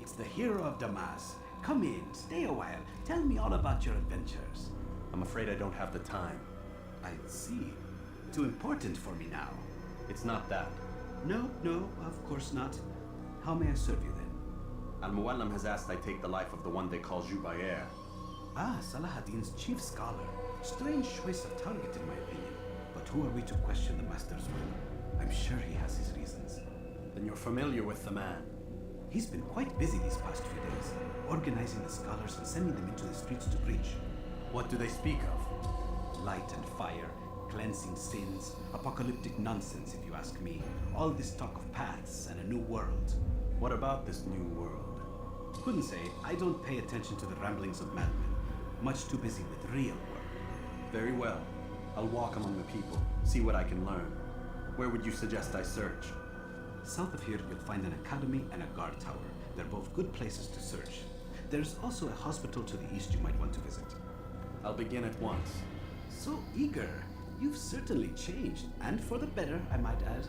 It's the hero of Damascus. Come in, stay a while. Tell me all about your adventures. I'm afraid I don't have the time. I see. Too important for me now. It's not that. No, of course not. How may I serve you then? Al-Muallam has asked I take the life of the one they call Jubayr. Ah, Salah ad-Din's chief scholar. Strange choice of target in my opinion. But who are we to question the master's will? I'm sure he has his reasons. Then you're familiar with the man. He's been quite busy these past few days, organizing the scholars and sending them into the streets to preach. What do they speak of? Light and fire, cleansing sins, apocalyptic nonsense if you ask me. All this talk of paths and a new world. What about this new world? Couldn't say. I don't pay attention to the ramblings of madmen. Much too busy with real work. Very well. I'll walk among the people, see what I can learn. Where would you suggest I search? South of here, you'll find an academy and a guard tower. They're both good places to search. There's also a hospital to the east you might want to visit. I'll begin at once. So eager. You've certainly changed, and for the better, I might add.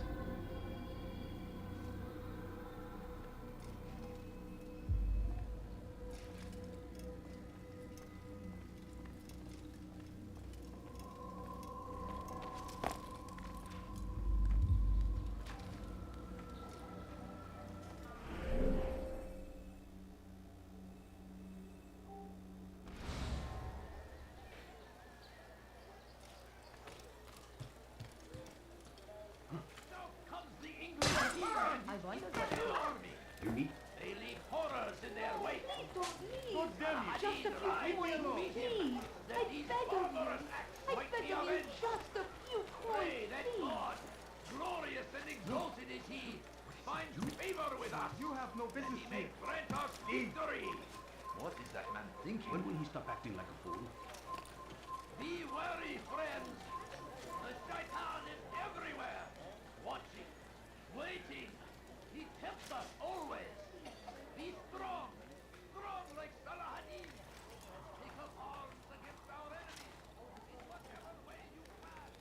I wonder what army. You need. They leave horrors in their wake. Please don't leave. God damn you. Just a few coins, please. I beg of you. I beg of you, just a few Pray coins, that please. God, glorious and exalted is He, finds favor with us. You have no That business He here. may grant us victory. What is that man thinking? When will he stop acting like a fool? Be wary, friends. The Shaitan is everywhere, watching, waiting. He tempts us always. Be strong, strong like Salah ad-Din. Take up arms against our enemies in whatever way you can.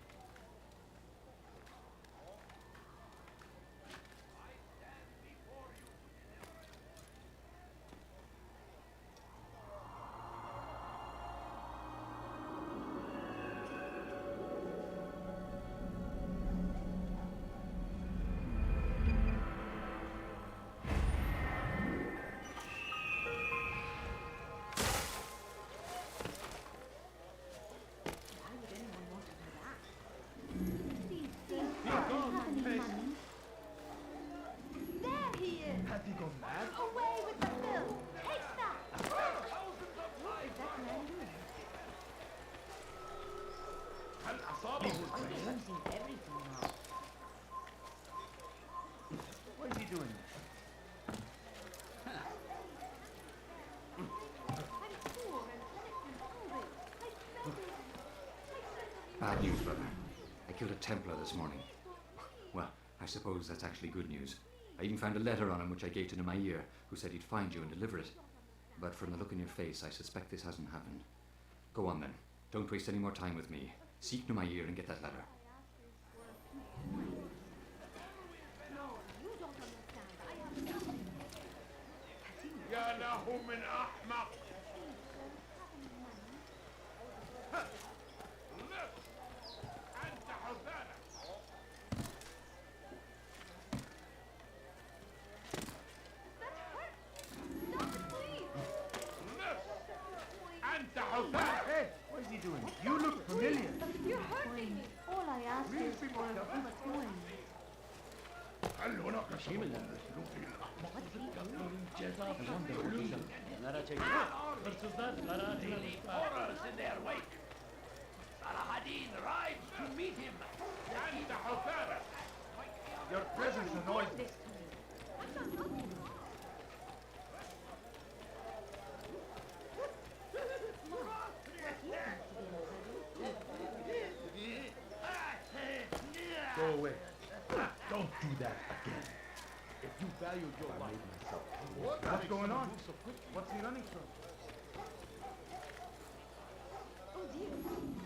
I stand before you to deliver. Why would anyone want to do that? Please, sir, I don't have any money. There he is! Has he gone mad? Away with the bill! Take that! Thousands of lives That are man doing? هل أصابه I'm الجنون؟ losing everything now. What is he doing? I'm poor and sick and hungry. I beg of you. Bad news, brother. I killed a Templar this morning. Well, I suppose that's actually good news. I even found a letter on him which I gave to Namair, who said he'd find you and deliver it. But from the look in your face, I suspect this hasn't happened. Go on then. Don't waste any more time with me. Seek Namair and get that letter. No, you don't understand. I have nothing. يا له من أحمق. لف أنت حثالة. That hurt! Stop it, please! لف أنت حثالة. Hey, what is he doing? You look familiar. You're hurting me! All I ask is for a few coins. هل هناك شيء من المسلوب الأحمق؟ They leave horrors in their wake. Salah ad-Din rides to meet him. أنت حثالة. Your presence annoys me. This to me. Go away. Don't do that again. If you value your life, what's going on? What's he running from? Oh dear.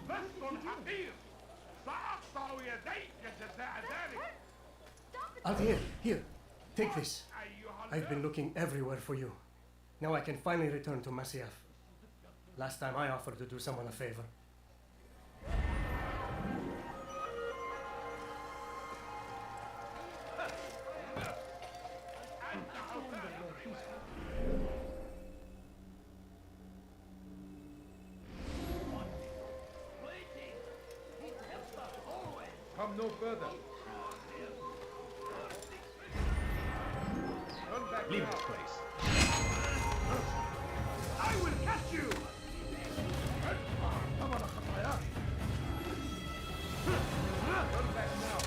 بس حقير سأقطع يديك جزاء ذلك. Stop it! Altair, here. Take this. أيها I've been looking everywhere for you. Now I can finally return to Masyaf. Last time I offered to do someone a favor. Come no further. Turn back Leave now. this place. I will catch you! Turn back now.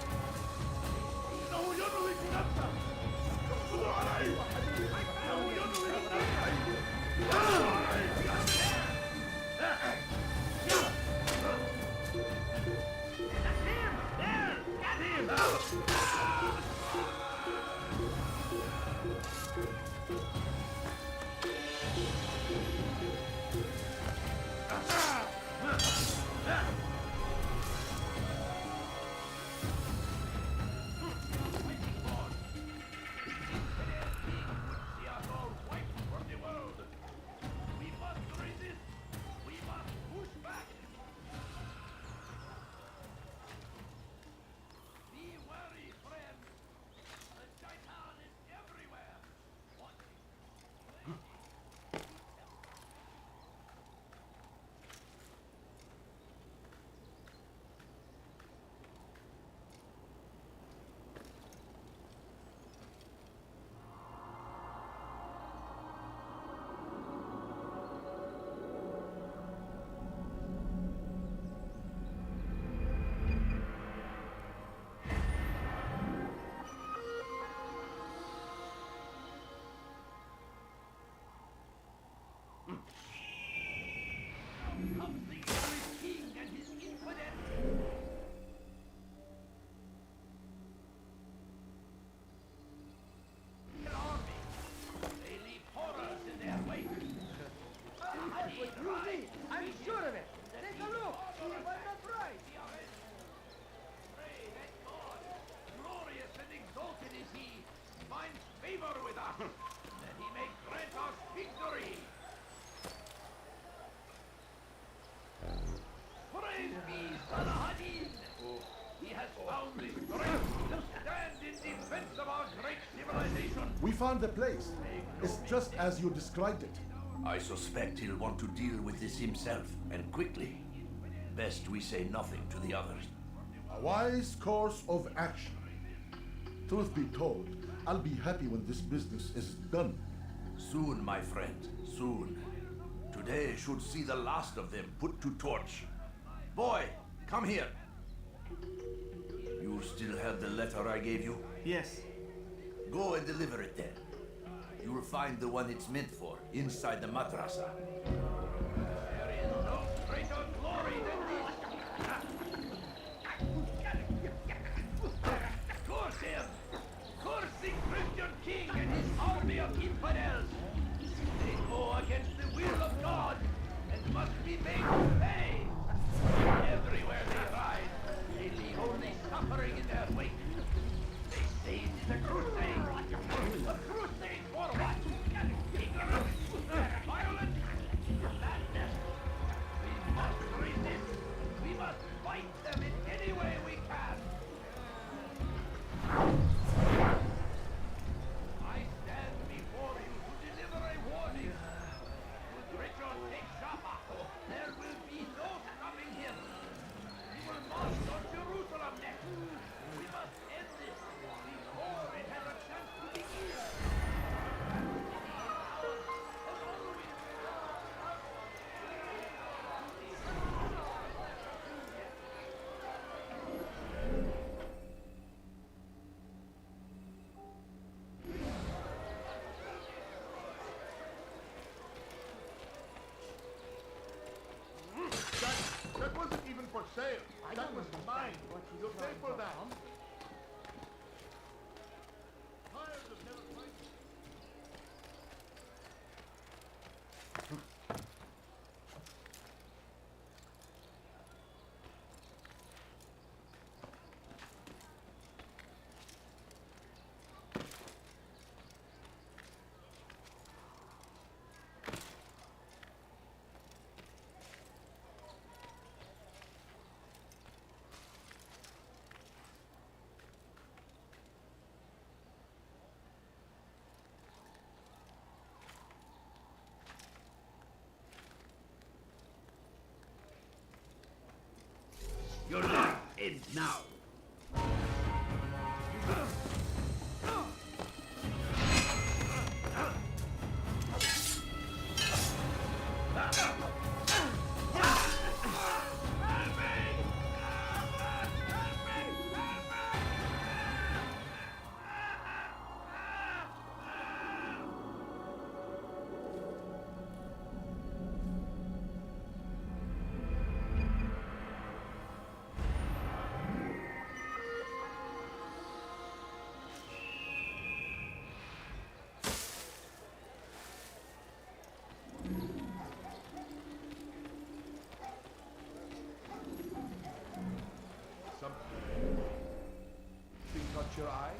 Comes the Irish king and his infidels. An army. They leave horrors in their wake. I'm sure of it. Take a look. See if I'm not right. Pray that God, glorious and exalted is he, finds favor with us, that he may grant us victory. Praise be Salahadin! He has found the strength to stand in defense of our great civilization. We found the place. It's just as you described it. I suspect he'll want to deal with this himself, and quickly. Best we say nothing to the others. A wise course of action. Truth be told, I'll be happy when this business is done. Soon, my friend, soon. Today should see the last of them put to torch. Boy, come here. You still have the letter I gave you? Yes. Go and deliver it then. You'll find the one it's meant for inside the madrasa. There is no greater glory than this. Curse him! Curse the Christian king and his army of infidels! They go against the will of God and must be made to pay! Everywhere they ride, they leave only suffering in their wake. They say it is a crusade! A crusade for what? Ignorance! Violence! Madness! We must resist! We must fight them in any way we can! I stand before you to deliver a warning. Should Richard take Jaffa, there will be no stopping him. He will march on Jerusalem next. We must end this before it has a chance to begin. That wasn't even for sale. That was mine. You'll pay for that. Tired of never fighting. end now. Something caught your eye?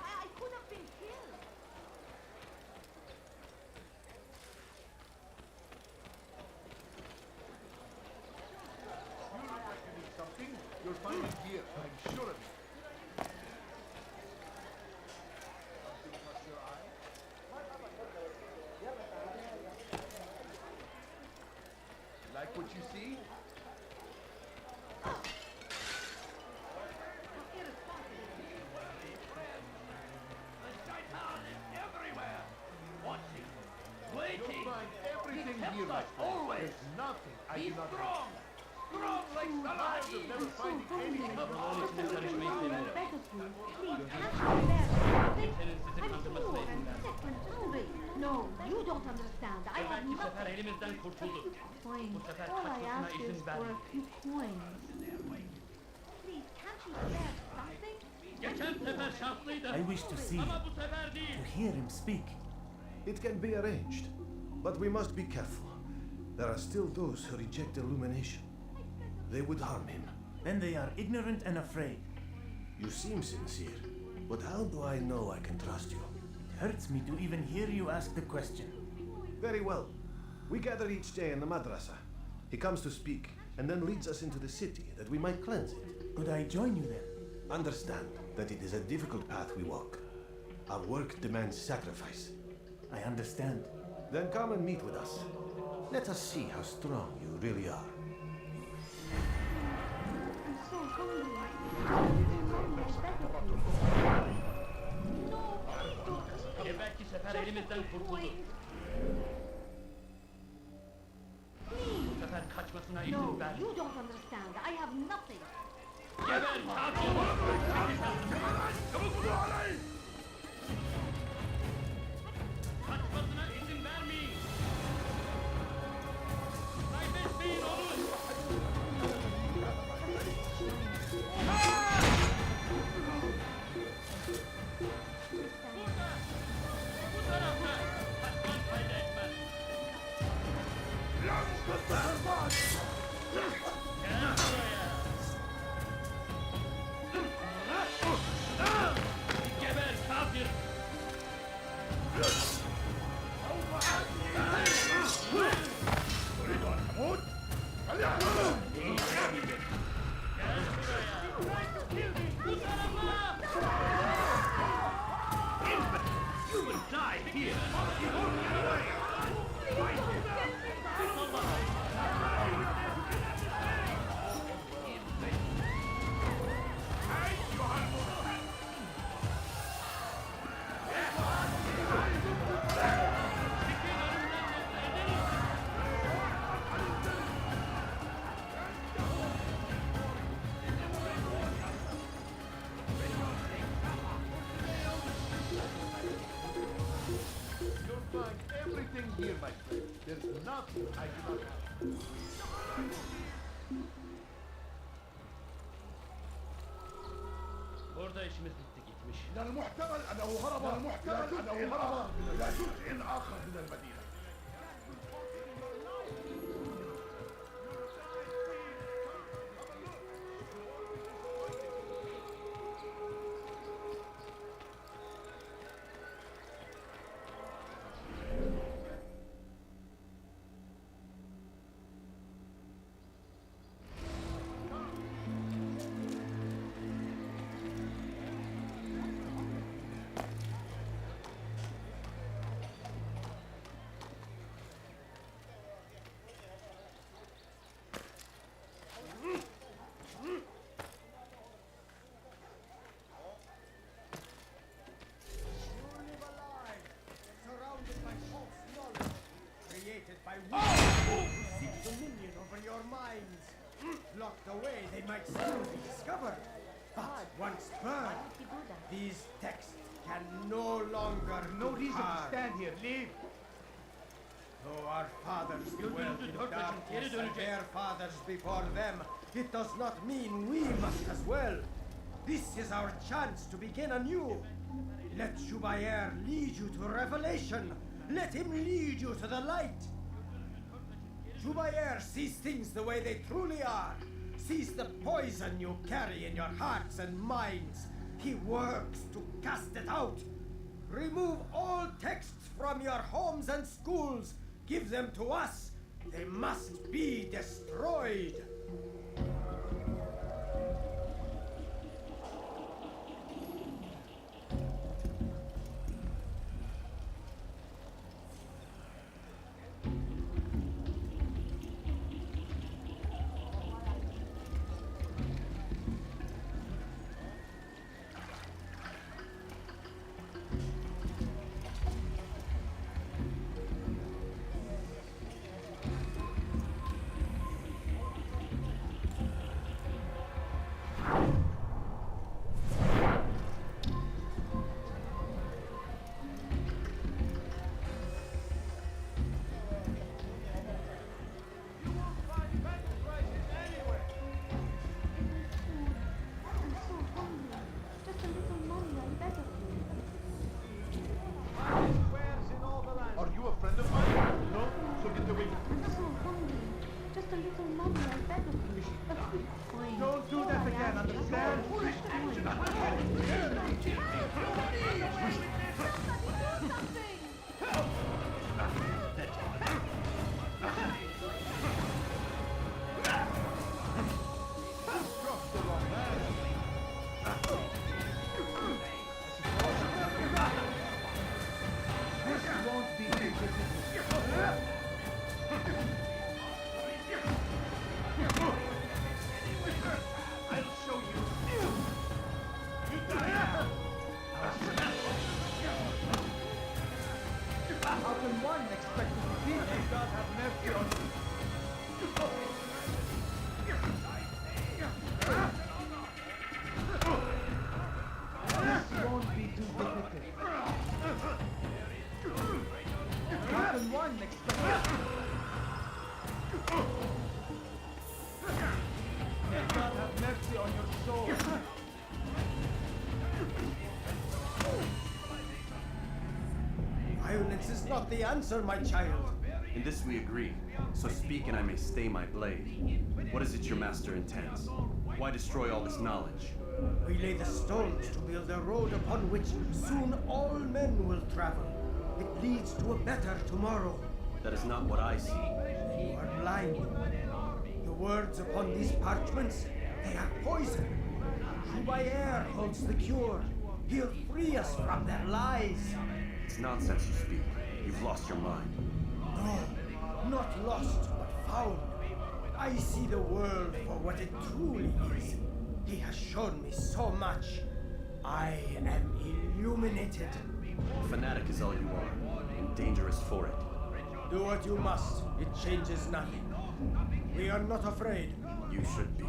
I could have been killed. You look like you need something. You'll find it here. I'm sure of it. Something caught your eye? Like what you see? The shaitan is everywhere. Watching, waiting. You'll find everything He tempts here, my us friend. always. There's nothing I Be do not strong. Strong like Lives of Salah. never finding anything. Better food. Please, can't you bear something? I'm poor and sick and hungry. No, you don't understand. I have nothing. elimizden kurtulduk. Coins. Bu sefer All I kaçmasına ask izin is for a verme. few coins. Please, can't you spare something? Geçen sefer şanslıydı. I wish to see him, Ama bu sefer değil. to hear him speak. It can be arranged, but we must be careful. There are still those who reject illumination. They would harm him. Then they are ignorant and afraid. You seem sincere, but how do I know I can trust you? It hurts me to even hear you ask the question. Very well. We gather each day in the madrasa. He comes to speak, and then leads us into the city that we might cleanse it. Could I join you then? Understand that it is a difficult path we walk. Our work demands sacrifice. I understand. Then come and meet with us. Let us see how strong you really are. I'm so hungry. Better food. No, please don't leave. Evvelki sefer Just a elimizden few kurtulduk. coins. Bu Please. sefer kaçmasına No, izin verme. you don't understand. I have nothing. Geber kafir. Kaçmasına izin vermeyin. Kaybetmeyin onu. Burada. Bu tarafta. Kaçman fayda etmez. Gel buraya. Geber kafir. Gel buraya. Bu tarafa. You will die here. You'll find everything here, my friend. There's nothing I do not have. Burada işimiz bitti gitmiş. من المحتمل أنه هرب المحتمل أنه هرب إلى جزء آخر من المدينة. wish to seek dominion over your minds. Locked away, they might still be discovered. But once burned, these texts can no longer No reason to harm. stand here. Leave. Though our fathers dwelt in darkness and their fathers before them, it does not mean we must as well. This is our chance to begin anew. Let Jubair lead you to revelation. Let him lead you to the light. Jubair sees things the way they truly are. Sees the poison you carry in your hearts and minds. He works to cast it out. Remove all texts from your homes and schools. Give them to us. They must be destroyed. Are you a friend of mine? No? So get away. Just a little money, I beg of you. Please. Don't do that again, understand? How can one expect to defeat me? God have mercy on you. This won't be too difficult. How can one expect May God have mercy on your soul. Violence is not the answer, my child. In this we agree. So speak and I may stay my blade. What is it your master intends? Why destroy all this knowledge? We lay the stones to build a road upon which soon all men will travel. It leads to a better tomorrow. That is not what I see. You are blind. The words upon these parchments, they are poison. Jubair holds the cure. He'll free us from their lies. It's nonsense you speak. You've lost your mind. No, not lost, but found. I see the world for what it truly is. He has shown me so much. I am illuminated. A fanatic is all you are, and dangerous for it. Do what you must. It changes nothing. We are not afraid. You should be.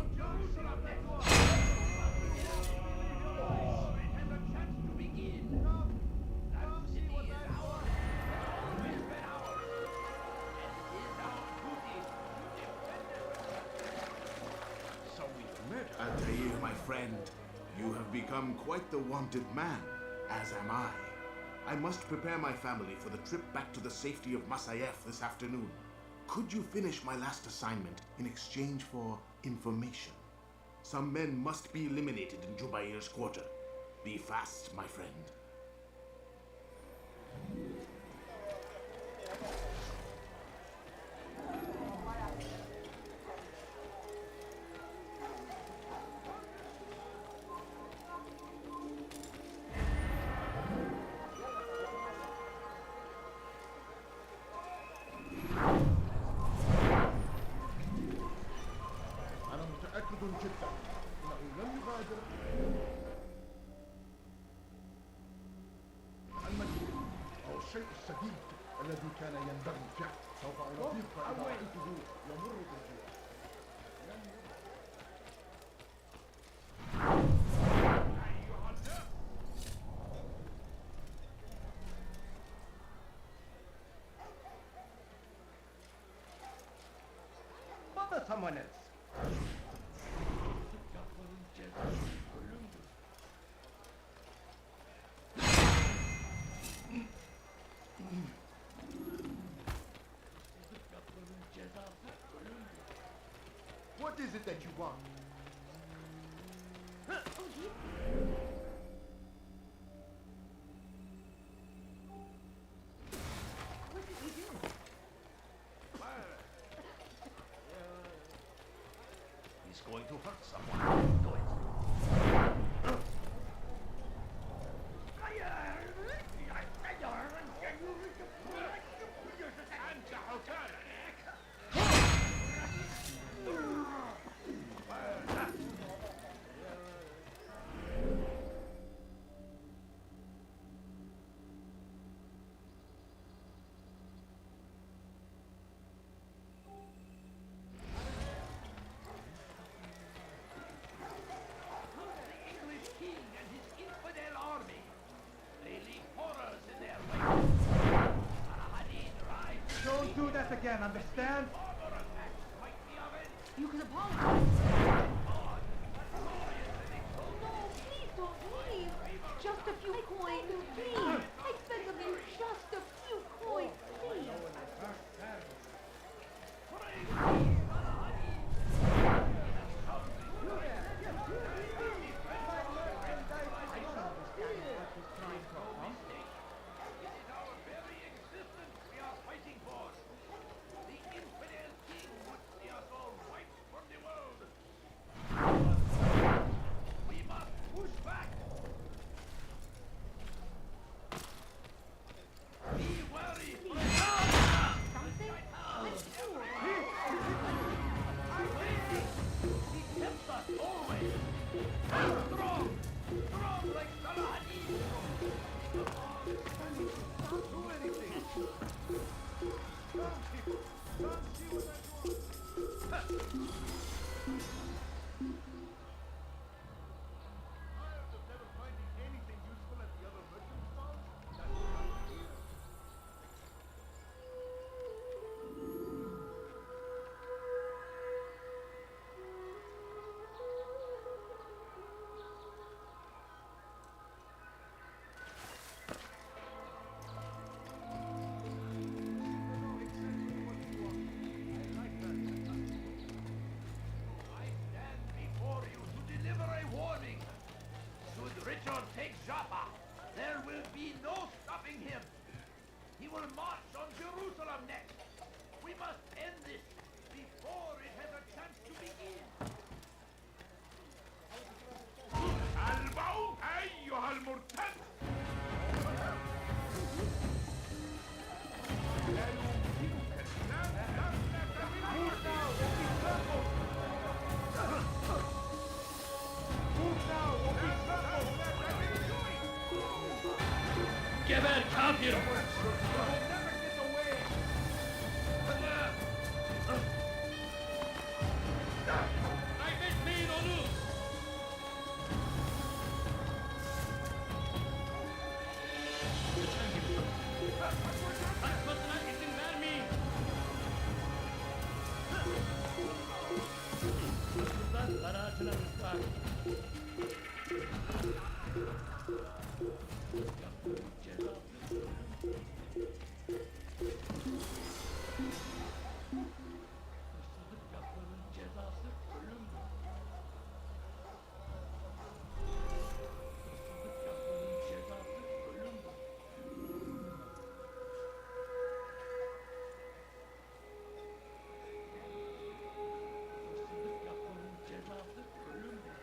Altair, my friend, you have become quite the wanted man, as am I. I must prepare my family for the trip back to the safety of Masayef this afternoon. Could you finish my last assignment in exchange for information? Some men must be eliminated in Jubair's quarter. Be fast, my friend. أنا متأكد جدا أنه لن يغادر المدينة أو الشيء السديد الذي كان ينبغي فعله. سوف أنظفك إذا رأيته يمر بالجوع. Bother someone else. What is it that you want? What did you do? He's going to hurt someone. Do it. Don't do that again, understand? You can apologize. No, please don't leave. Just a few coins, please. I beg of you, just a few coins, please. Richard takes Joppa, there will be no stopping him. He will march on Jerusalem next. We must end this before it has a chance to begin. الموت أيها المرتد! Geber kafir! Kaybetmeyin onu! Lütfen gidin. Kaçmasına izin vermeyin! Hırsızlar barajına rızklar. Hırsızlık yapmanın cezası ölümdür. Hırsızlık yapmanın cezası ölümdür. Hırsızlık yapmanın cezası ölümdür.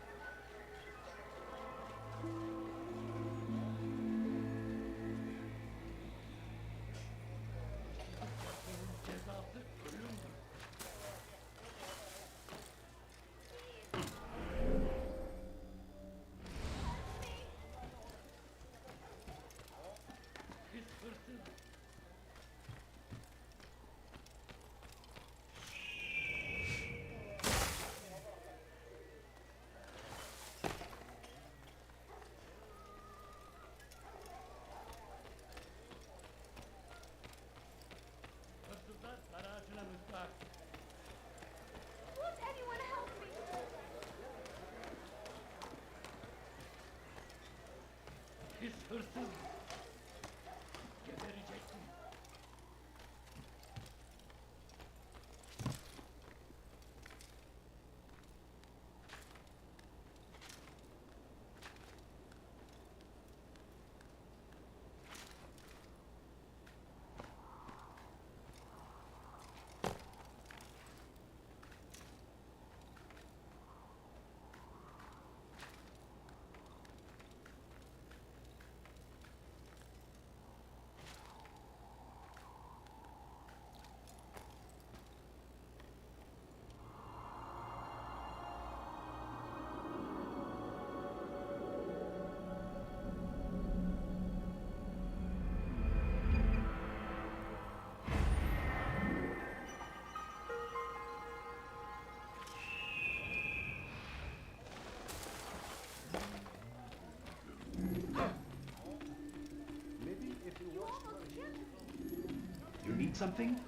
You need something?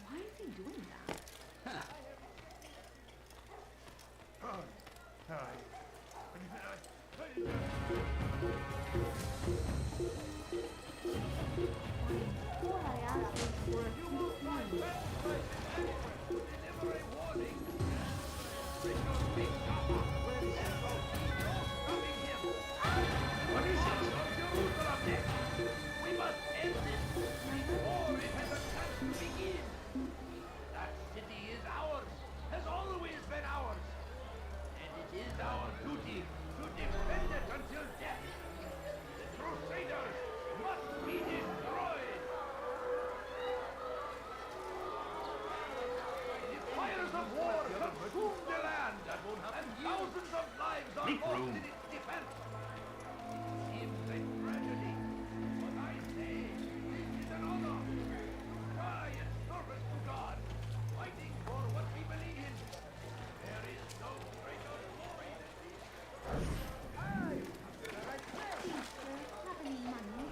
Why is he doing that? All I asked was for a few things. Deliver a warning. Richard, big Papa. No stopping him. What is it? Jerusalem next. We must end this before it has a chance to begin. That city is ours, has always been ours. And it is our duty to defend it until death. The Crusaders must be destroyed. The fires of war consume the land, and thousands of lives are Make lost room. in its defense. It seems a tragedy, but I say this is an honor. Die in service to God, fighting for what we believe in. There is no greater glory than this. Please, sir, have any money?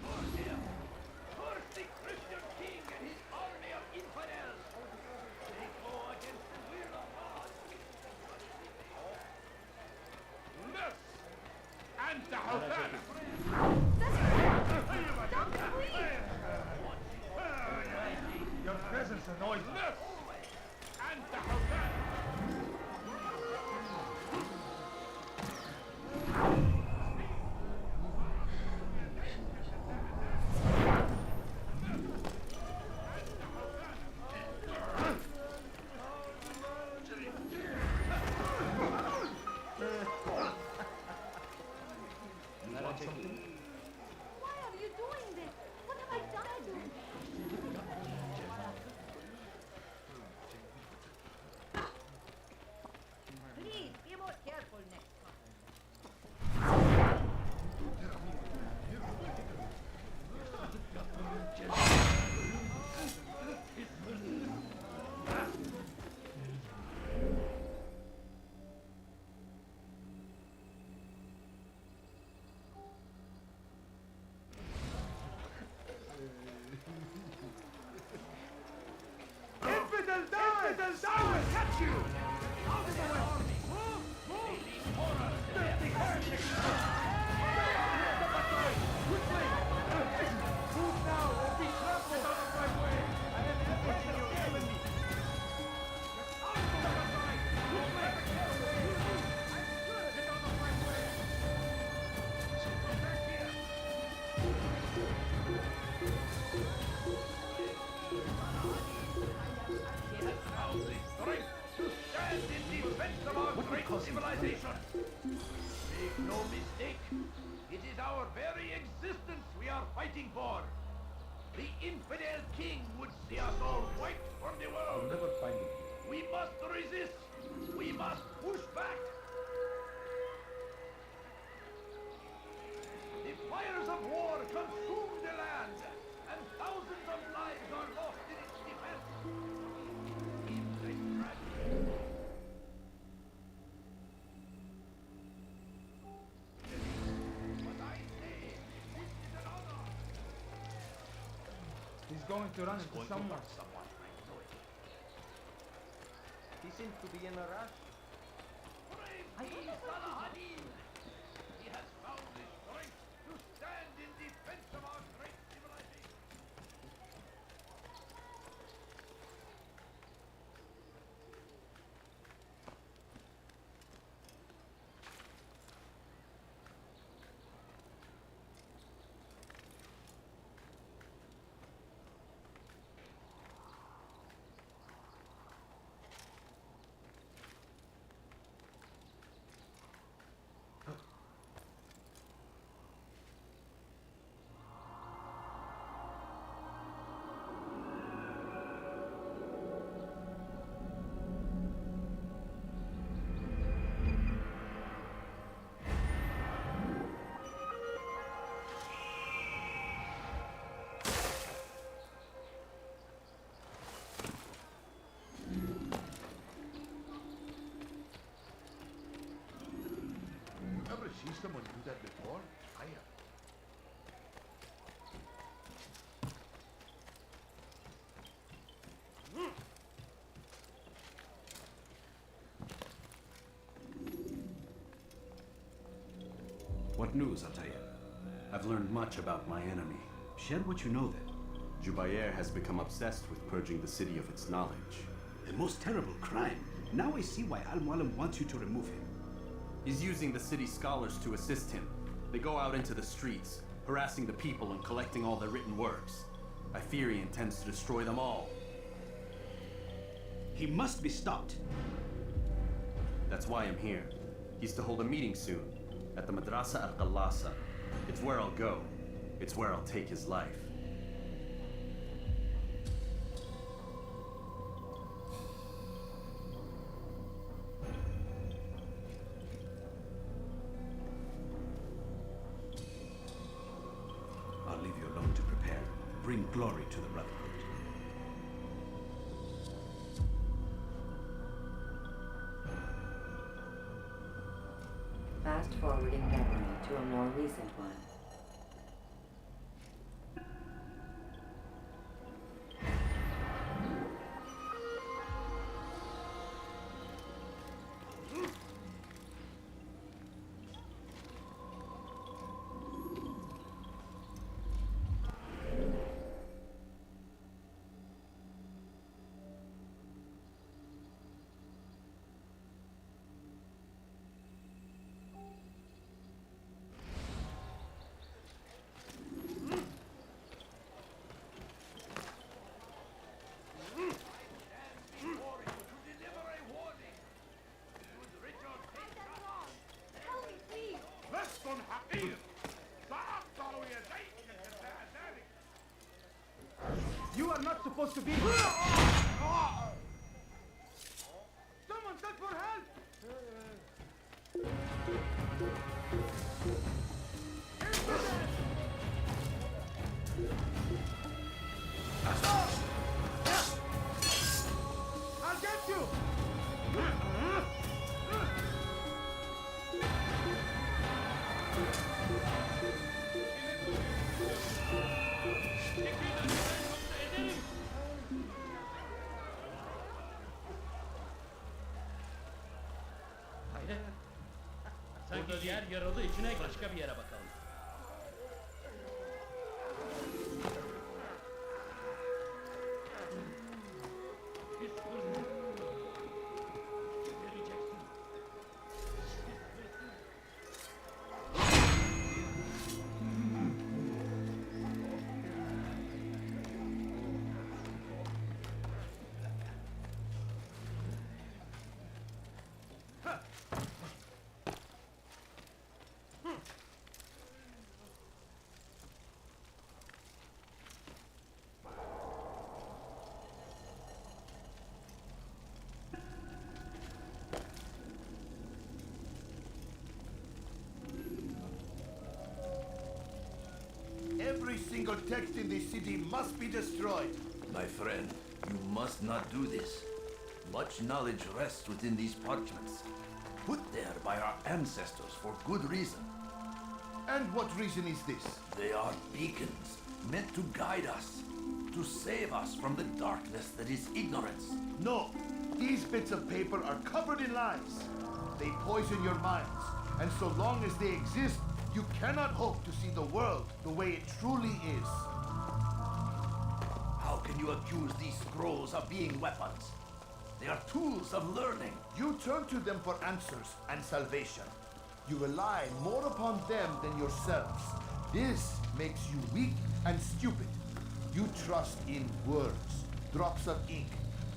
Curse him! Curse the Christian king and his army of infidels! They go against the will of God! Nurse! And the Hosanna! Your presence annoys me. Nurse! And the Hosanna! Why are you doing this? What have I done? Please, be more careful next time. Infidel die! Infidel die! I will catch you! Out of the way! Move! They leave horror to Filthy heretics! Quickly! Move now or be trampled out of my way! I have everything you've given me! Out of my sight! Quickly! Get out of my way! Come back here! He has found the strength to stand in defense of our great civilization. Make no mistake, it is our very existence we are fighting for. The infidel king would see us all wiped from the world. You'll never find it. We must resist. We must push back. The fires of war consume the land, and thousands of lives are lost in its defense. It's a tragedy. But I say, this is an honor. going to run into Going to someone. hurt someone. I know it. He seems to be in a rush. Praise be Salah ad-Din! He has found the strength to stand in defense of our great civilization. Ever see someone do that before? I have. What news, Altair? I've learned much about my enemy. Share what you know then. Jubair has become obsessed with purging the city of its knowledge. A most terrible crime. Now I see why Al-Mualim wants you to remove him. He's using the city scholars to assist him. They go out into the streets, harassing the people and collecting all their written works. I fear he intends to destroy them all. He must be stopped. That's why I'm here. He's to hold a meeting soon, at the Madrasa al-Qallasa. It's where I'll go. It's where I'll take his life. I'll leave you alone to prepare. Bring glory to the Brotherhood. Fast forwarding memory to a more recent one. You are not supposed to be. Someone send for help! I'll get you! Sanki yer yarıldı, içine başka bir yere bakalım. Every single text in this city must be destroyed. My friend, you must not do this. Much knowledge rests within these parchments, put there by our ancestors for good reason. And what reason is this? They are beacons, meant to guide us. to save us from the darkness that is ignorance. No, these bits of paper are covered in lies. They poison your minds, and so long as they exist, you cannot hope to see the world the way it truly is. How can you accuse these scrolls of being weapons? They are tools of learning. You turn to them for answers and salvation. You rely more upon them than yourselves. This makes you weak and stupid. You trust in words, drops of ink.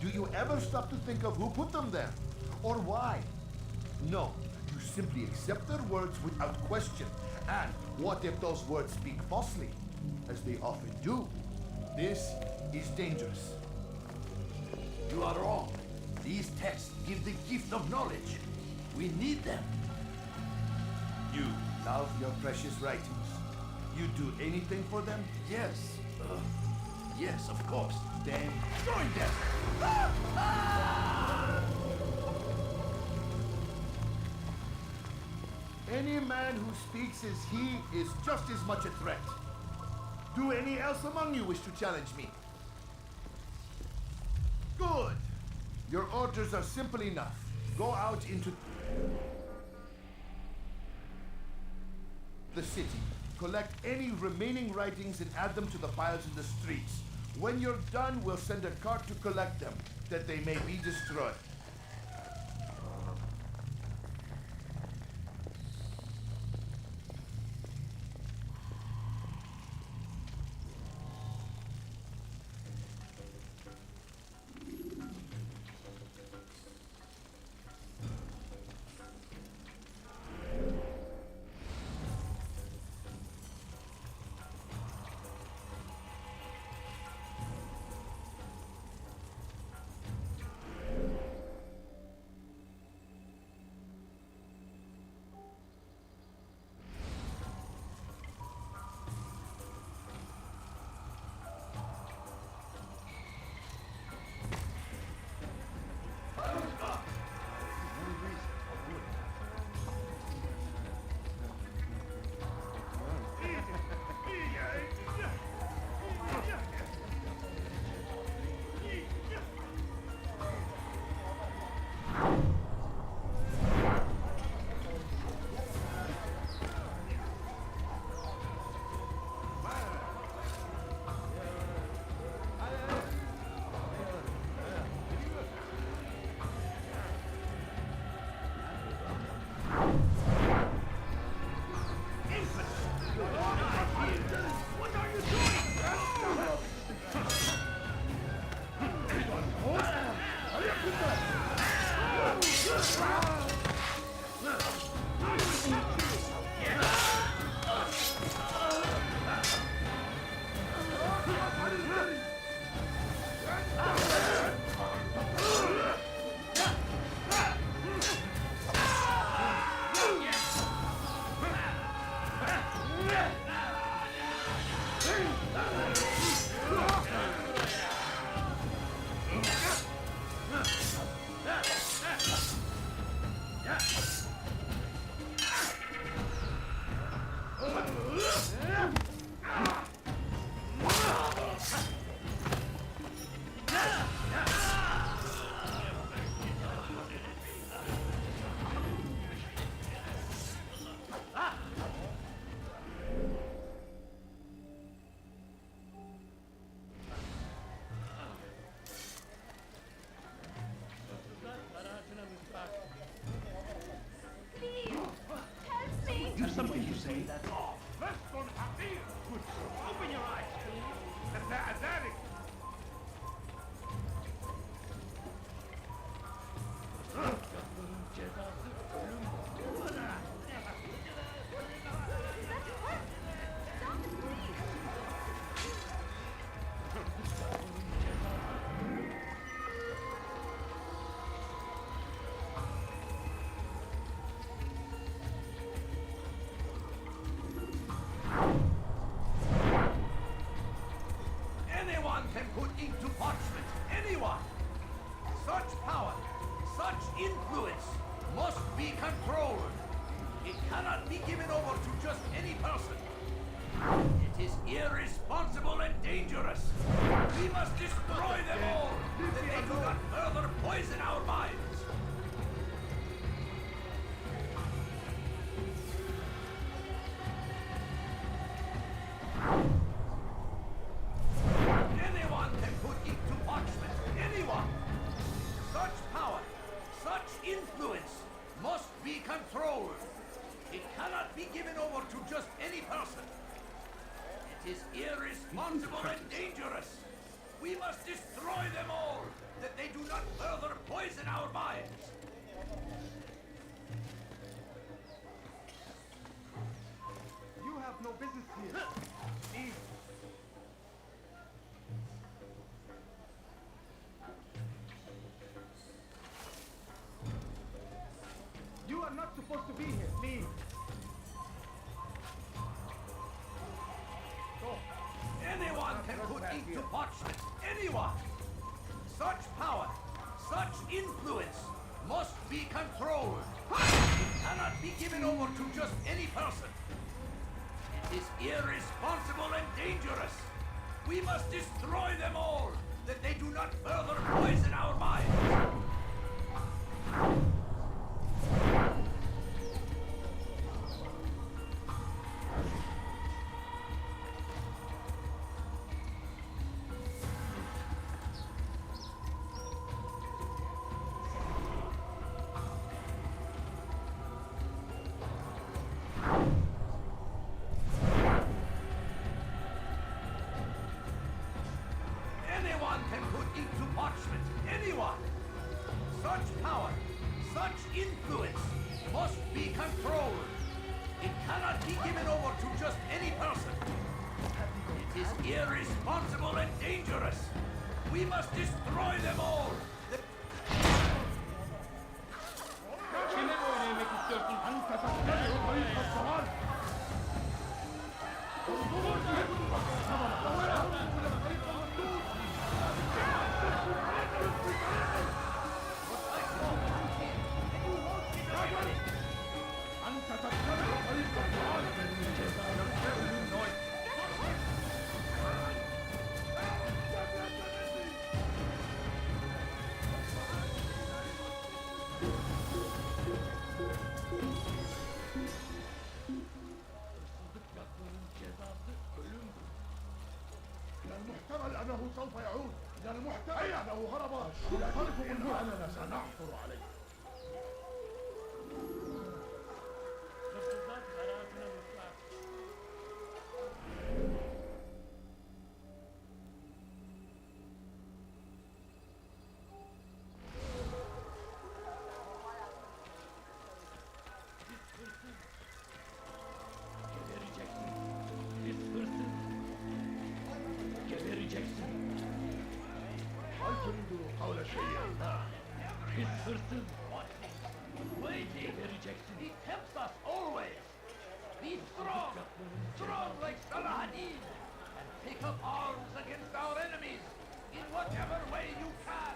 Do you ever stop to think of who put them there? Or why? No, you simply accept their words without question. And what if those words speak falsely? As they often do. This is dangerous. You are wrong. These texts give the gift of knowledge. We need them. You love your precious writings. You do anything for them? Yes. Yes, of course. Then join them! Any man who speaks as he is just as much a threat. Do any else among you wish to challenge me? Good. Your orders are simple enough. Go out into the city. Collect any remaining writings and add them to the piles in the streets. When you're done, we'll send a cart to collect them, that they may be destroyed. Something you say, that's all. First one, appear. Good. Open your eyes. That Anyone can put ink to parchment. Anyone. Such power, such influence must be controlled. It cannot be given over to just any person. It is irresponsible and dangerous. We must destroy them all, that they do not further poison our minds. Anyone can put ink to parchment. Anyone. Such power, such influence must be controlled. It cannot be given over to just any person. It is irresponsible and dangerous. We must destroy them all, that they do not further poison our minds. You have no business here. Leave. You are not supposed to be here. Leave. Go. Anyone can put ink to parchment. Anyone. Such power, such influence must be controlled. It cannot be given over to just any person. It is irresponsible and dangerous. We must destroy them all, that they do not further poison our minds. Anyone can put ink to parchment. Anyone. Such power, such influence must be controlled. It cannot be given over to just any person. It is irresponsible and dangerous. We must destroy them all. Kime böyle yemek istiyorsun? Anta taşları koyup kaçaman. Anta taşları koyup kaçaman. المحتمل أنه سوف يعود. من المحتمل أنه هرب. يعترف منه أننا سنعثر عليه. هل تريد قول شيء؟ Waiting. He tempts us always. Be strong. Strong like Saladin. And take up arms against our enemies in whatever way you can.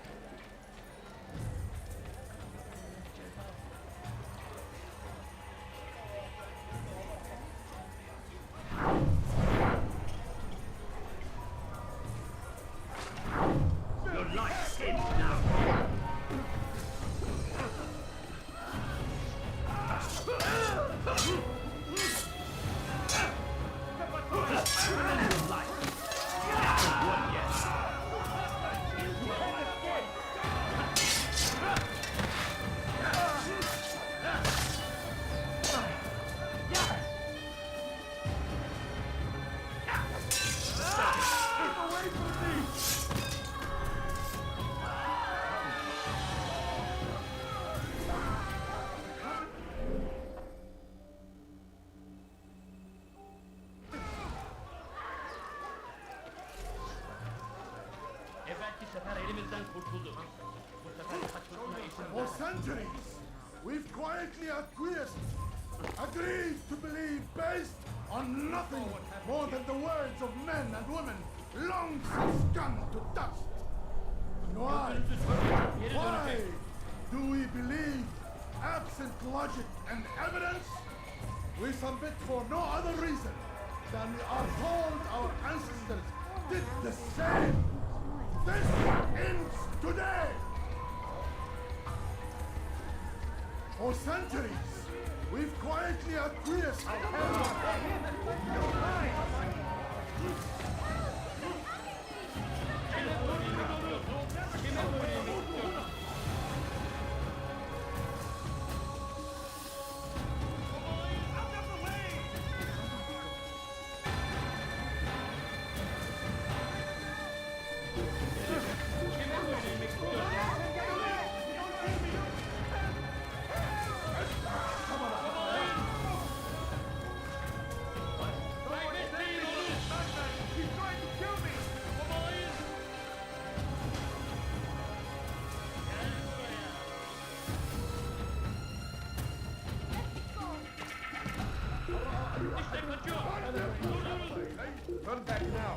Your life ends now. Evvelki sefer elimizden kurtuldu. Bu sefer kaçmasına izin For verme. centuries, we've quietly acquiesced, agreed to believe based on nothing more than the words of men and women long since gone to dust. And why? Why do we believe absent logic and evidence? We submit for no other reason than we are told our ancestors did the same. This ends today! For centuries, we've quietly acquiesced our Turn back now.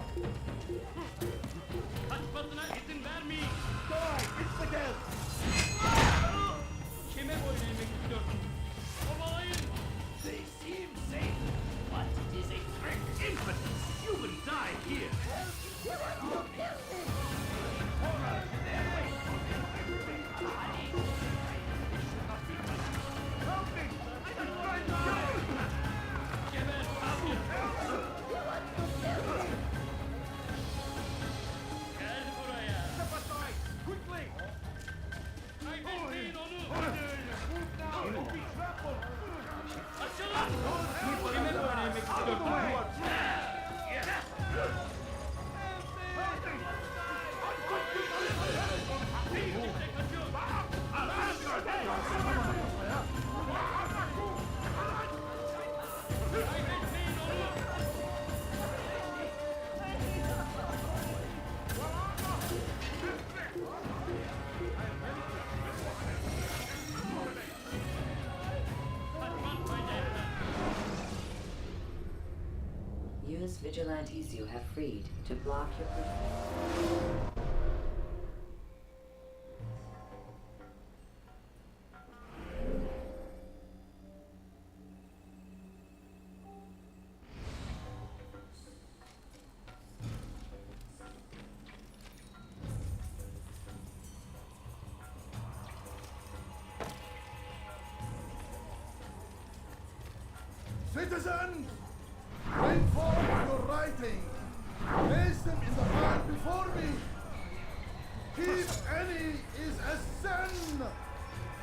İzin vermeyin. Die! It's again! Kime boyun eğmek istiyorsun? Babayın. They seem safe, but it is a trick impotent. You will die here. Geber savcı. Gel buraya. Step aside! Quickly! Kaybetmeyin onu. Move now! Don't be trampled! Açılın. Kime boyun eğmek istiyorsun? Kaybetmeyin onu. Use vigilantes you have freed to block your pursuit. Citizens! Bring forth your writing. Place them in the pile before me. Keep any is a sin.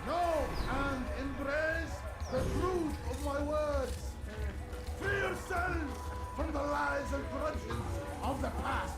Know and embrace the truth of my words. Free yourselves from the lies and corruptions of the past.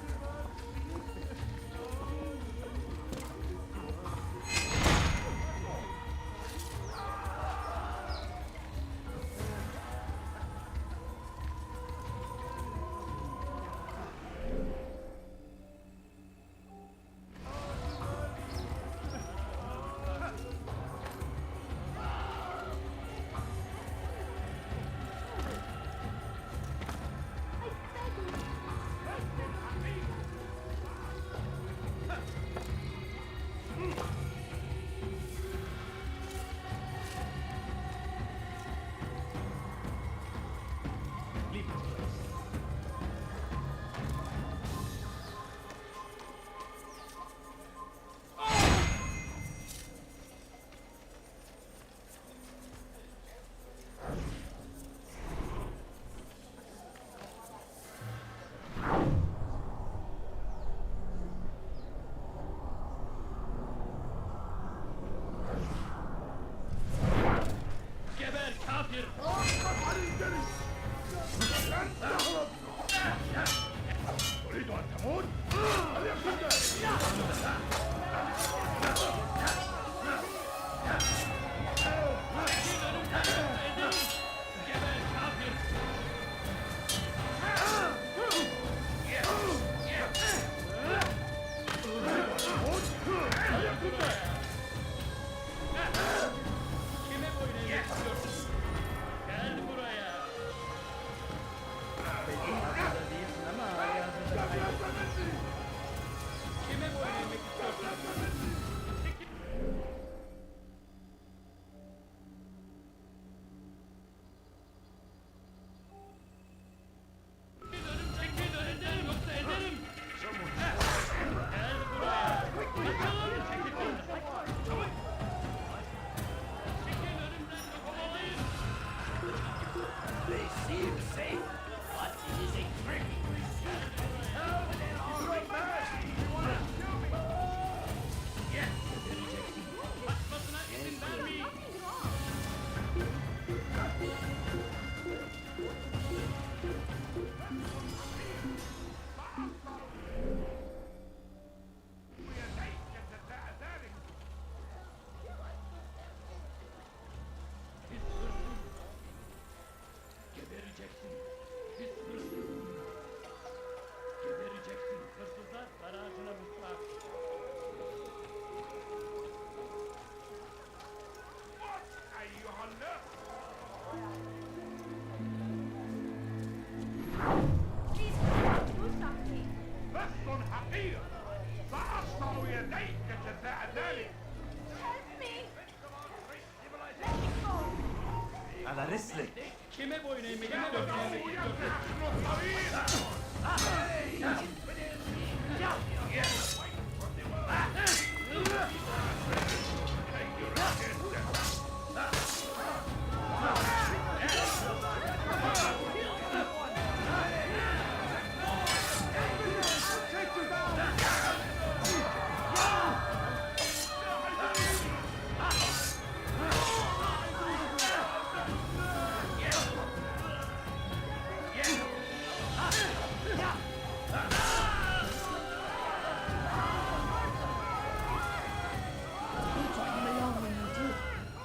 Alla wrestling. Che me vuoi nei miei infedeli!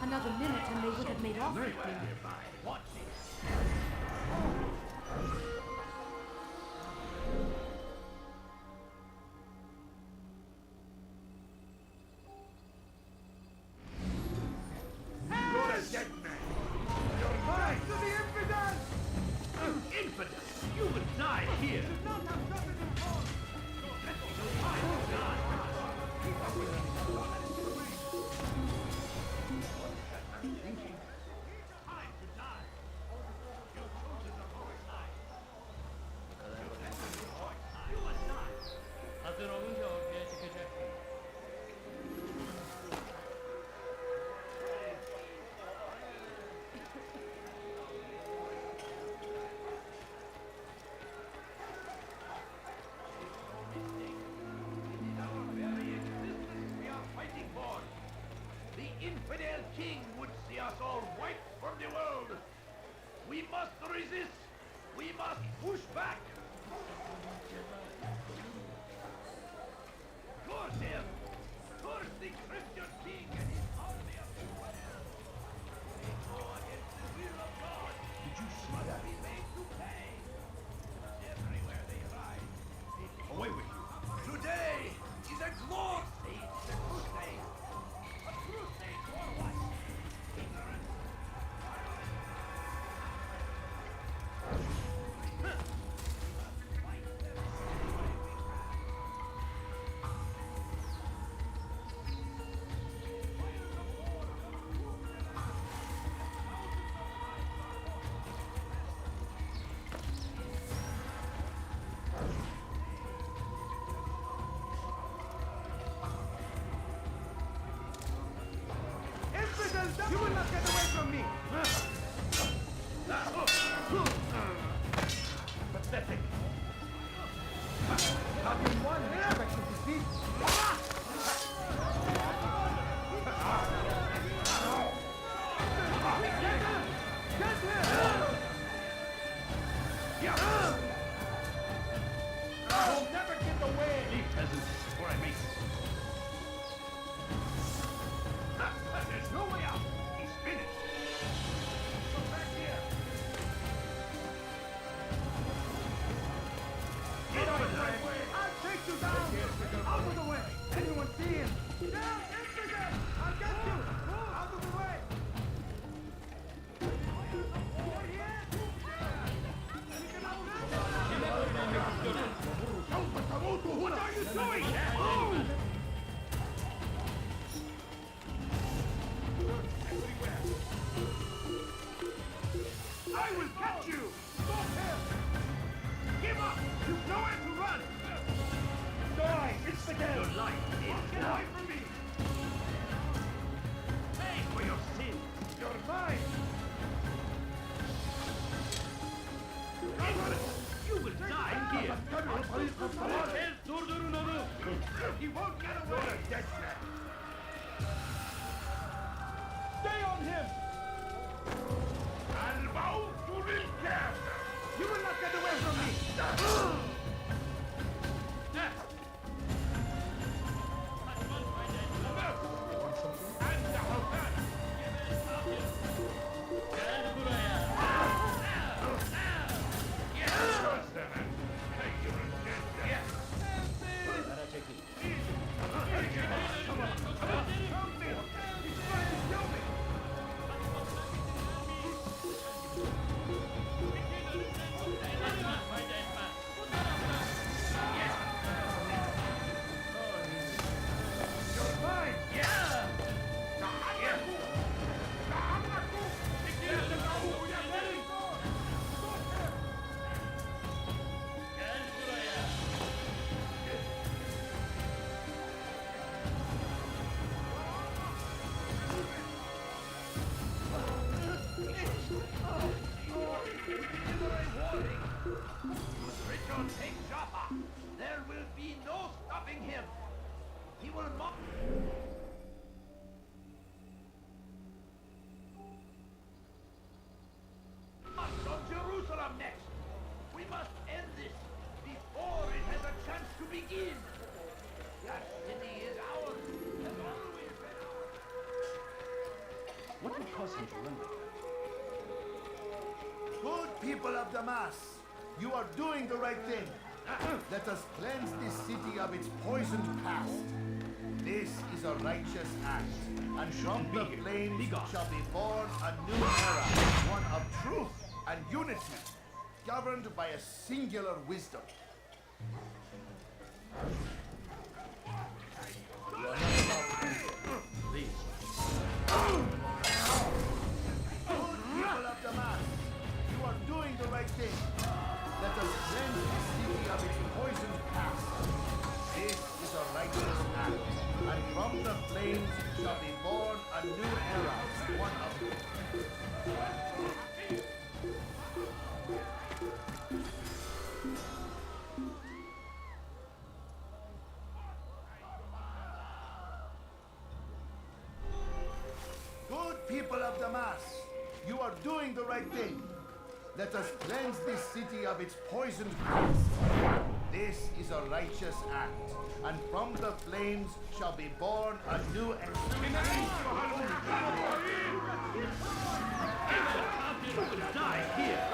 Another minute and they would have made off with me. You're a dead man. You're mine to the infidels! Infidels? You will die here. Hazır olunca ortaya çıkacaksın. We are fighting for. The infidel king would see us all wiped from the world. We must resist. We must push back. Curse him! Curse the Christian king and his army of infidels! They go against the will of God. Did you see that? Be made to pay. Everywhere they ride. Away with you. Today is a glorious The crusade. A crusade for what? Ignorance. Infidels, you will not get away from me! Pathetic. Having won, expect to defeat. Get him! You'll never get away! Leave peasants, or I make there's no way out! He's finished! Come back here! Get out of my way! I'll take you down! Out of the way! Anyone see him? Down, infidel! I'll get you! Out of the way! What are you doing? Move! I will catch you! Stop him! Give up! You've nowhere to run! Die! It's the game! Your life is get away from me! Pay for your sins! You're mine! You will die here! He won't get away! You're a dead man! Stay on him! And bow to the death! You will not get away from me! shall take Jaffa. There will be no stopping him. He will mock. March on Jerusalem next. We must end this before it has a chance to begin. That city is ours. Has always been ours. What would cause him to run like that? Good people of Damascus, you are doing the right thing. Let us cleanse this city of its poisoned past. This is a righteous act, and from the flames shall be born a new era, one of truth and unity, governed by a singular wisdom. You are not allowed to do so. Please. Good people of Damascus, you are doing the right thing. Let us cleanse the city of its poisoned past. This is a righteous act, and from the flames shall be born a new era, one of Good people of Damascus, you are doing the right thing. Let us cleanse this city of its poisoned past. This is a righteous act, and from the flames shall be born a new era. Die here.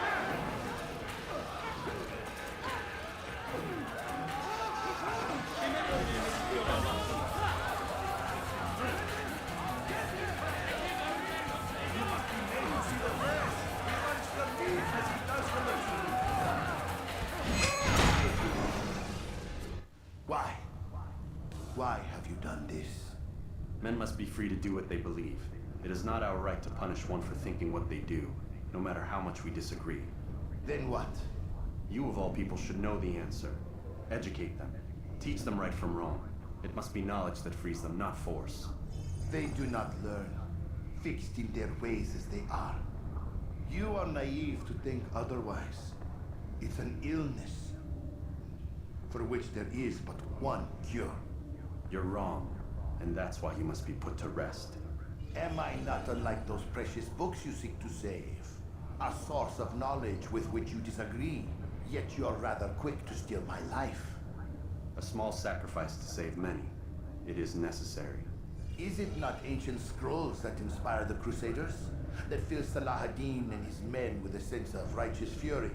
Why? Why have you done this? Men must be free to do what they believe. It is not our right to punish one for thinking what they do, no matter how much we disagree. Then what? You of all people should know the answer. Educate them. Teach them right from wrong. It must be knowledge that frees them, not force. They do not learn, fixed in their ways as they are. You are naive to think otherwise. It's an illness for which there is but one cure. You're wrong, and that's why you must be put to rest. Am I not unlike those precious books you seek to save? A source of knowledge with which you disagree, yet you are rather quick to steal my life. A small sacrifice to save many. It is necessary. Is it not ancient scrolls that inspire the Crusaders? That fill Salah ad-Din and his men with a sense of righteous fury?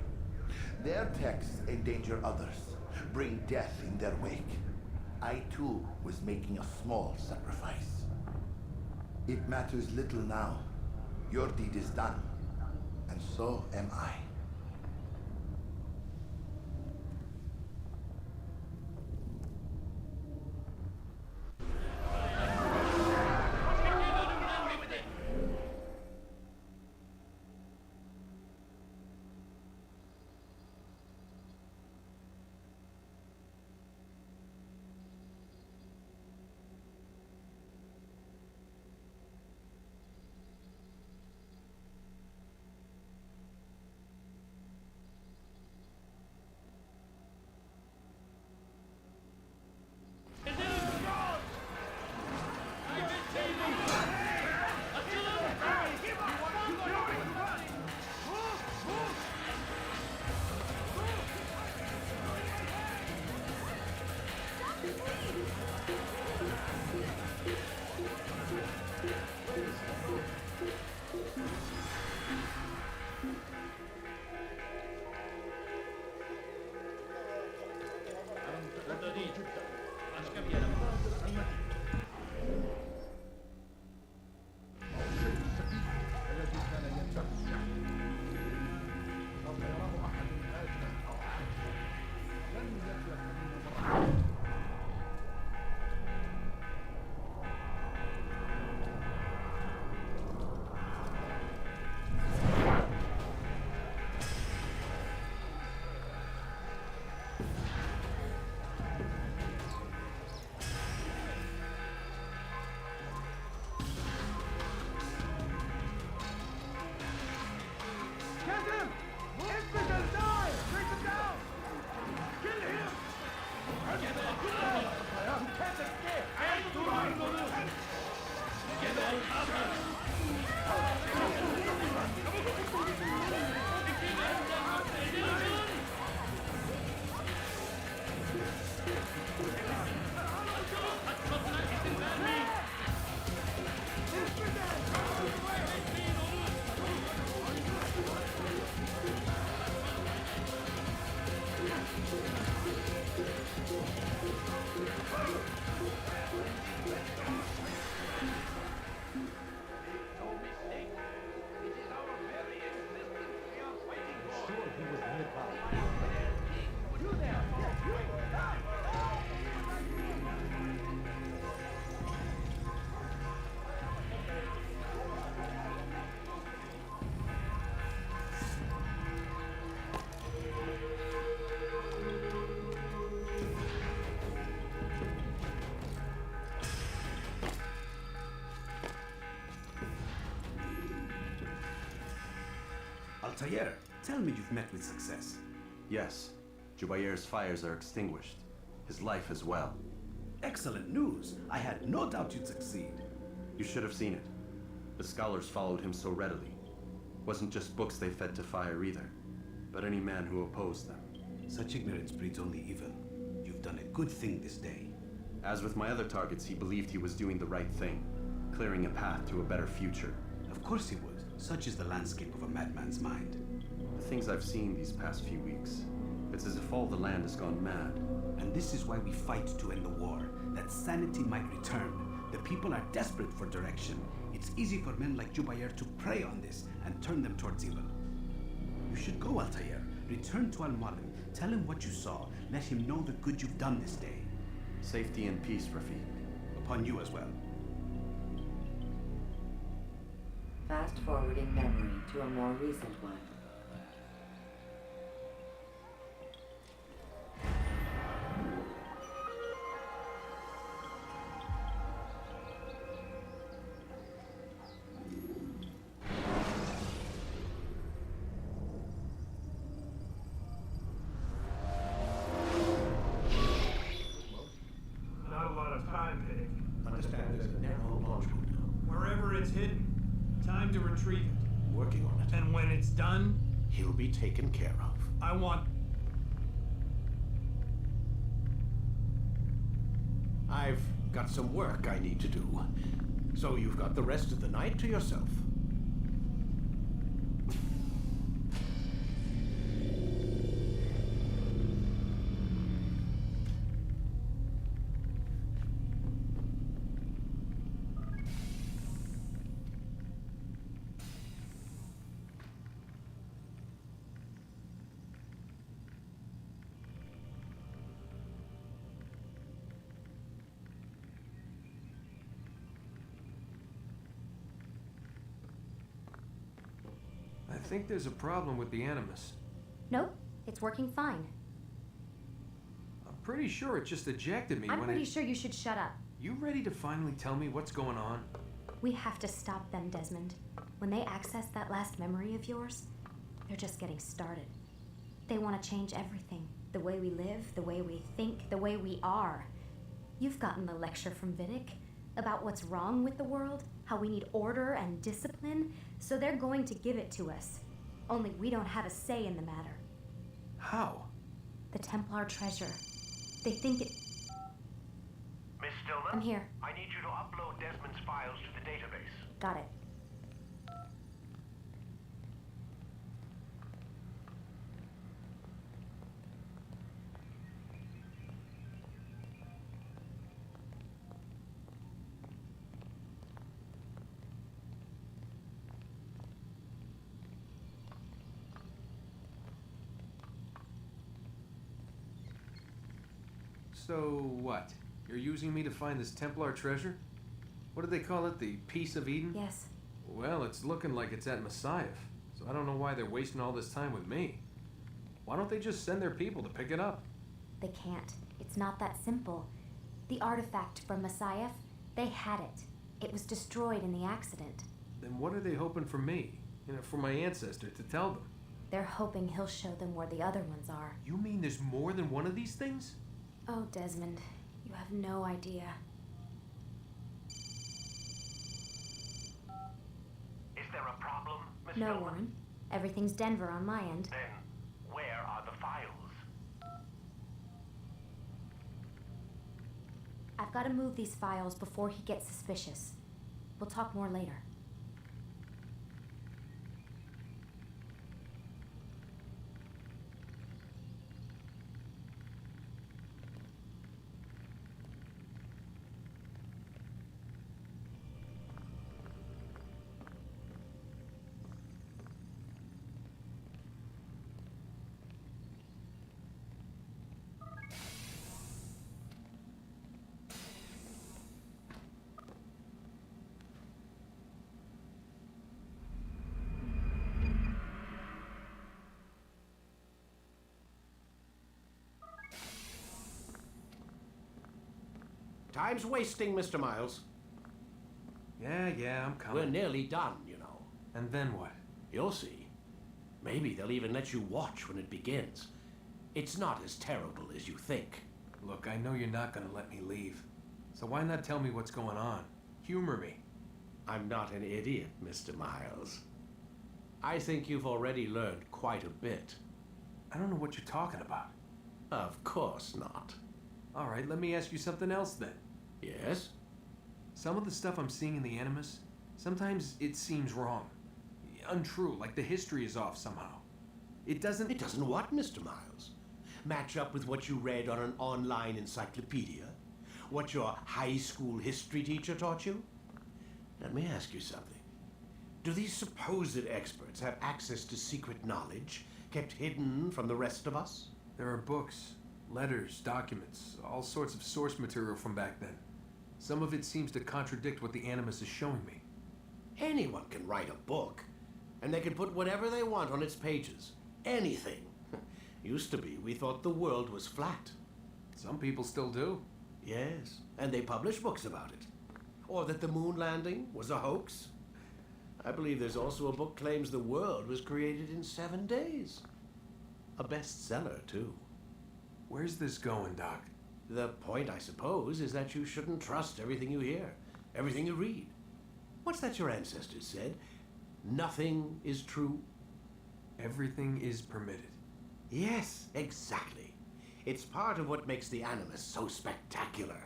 Their texts endanger others, bring death in their wake. I too was making a small sacrifice. It matters little now. Your deed is done, and so am I. You there! Yes, you! Down! Altair, tell me you've met with success. Yes, Jubair's fires are extinguished. His life as well. Excellent news. I had no doubt you'd succeed. You should have seen it. The scholars followed him so readily. Wasn't just books they fed to fire either, but any man who opposed them. Such ignorance breeds only evil. You've done a good thing this day. As with my other targets, he believed he was doing the right thing, clearing a path to a better future. Of course he would. Such is the landscape of a madman's mind. The things I've seen these past few weeks, it's as if all the land has gone mad. And this is why we fight to end the war, that sanity might return. The people are desperate for direction. It's easy for men like Jubair to prey on this and turn them towards evil. You should go, Altair. Return to Al-Mualim. Tell him what you saw. Let him know the good you've done this day. Safety and peace, Rafiq. Upon you as well. Fast forwarding memory to a more recent one. Not a lot of time, Pig. Understand there's a narrow launch window. Wherever it's hidden, time to retrieve it. Working on it. And when it's done, He'll be taken care of. I want... I've got some work I need to do. So you've got the rest of the night to yourself. I think there's a problem with the Animus. Nope, it's working fine. I'm pretty sure it just ejected me I'm when pretty it... sure you should shut up. You ready to finally tell me what's going on? We have to stop them, Desmond. When they access that last memory of yours, they're just getting started. They want to change everything. The way we live, the way we think, the way we are. You've gotten the lecture from Vidic about what's wrong with the world, how we need order and discipline, so they're going to give it to us. Only we don't have a say in the matter. How? The Templar treasure. They think it... Miss Stillman? I'm here. I need you to upload Desmond's files to the database. Got it. So what? You're using me to find this Templar treasure? What did they call it? The Peace of Eden? Yes. Well, it's looking like it's at Messiah, so I don't know why they're wasting all this time with me. Why don't they just send their people to pick it up? They can't. It's not that simple. The artifact from Messiah, they had it. It was destroyed in the accident. Then what are they hoping for me? You know, for my ancestor to tell them? They're hoping he'll show them where the other ones are. You mean there's more than one of these things? Oh, Desmond, you have no idea. Is there a problem, Miss No, Stillman? Warren. Everything's Denver on my end. Then, where are the files? I've got to move these files before he gets suspicious. We'll talk more later. Time's wasting, Mr. Miles. Yeah, I'm coming. We're nearly done, you know. And then what? You'll see. Maybe they'll even let you watch when it begins. It's not as terrible as you think. Look, I know you're not gonna let me leave. So why not tell me what's going on? Humor me. I'm not an idiot, Mr. Miles. I think you've already learned quite a bit. I don't know what you're talking about. Of course not. All right, let me ask you something else then. Yes? Some of the stuff I'm seeing in the Animus, sometimes it seems wrong. Untrue, like the history is off somehow. It doesn't... It doesn't what, Mr. Miles? Match up with what you read on an online encyclopedia? What your high school history teacher taught you? Let me ask you something. Do these supposed experts have access to secret knowledge kept hidden from the rest of us? There are books, letters, documents, all sorts of source material from back then. Some of it seems to contradict what the Animus is showing me. Anyone can write a book, and they can put whatever they want on its pages. Anything. Used to be, we thought the world was flat. Some people still do. Yes, and they publish books about it. Or that the moon landing was a hoax. I believe there's also a book claims the world was created in 7 days. A bestseller, too. Where's this going, Doc? The point, I suppose, is that you shouldn't trust everything you hear, everything you read. What's that your ancestors said? Nothing is true. Everything is permitted. Yes, exactly. It's part of what makes the Animus so spectacular.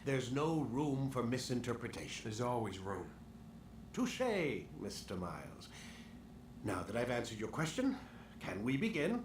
There's no room for misinterpretation. There's always room. Touché, Mr. Miles. Now that I've answered your question, can we begin?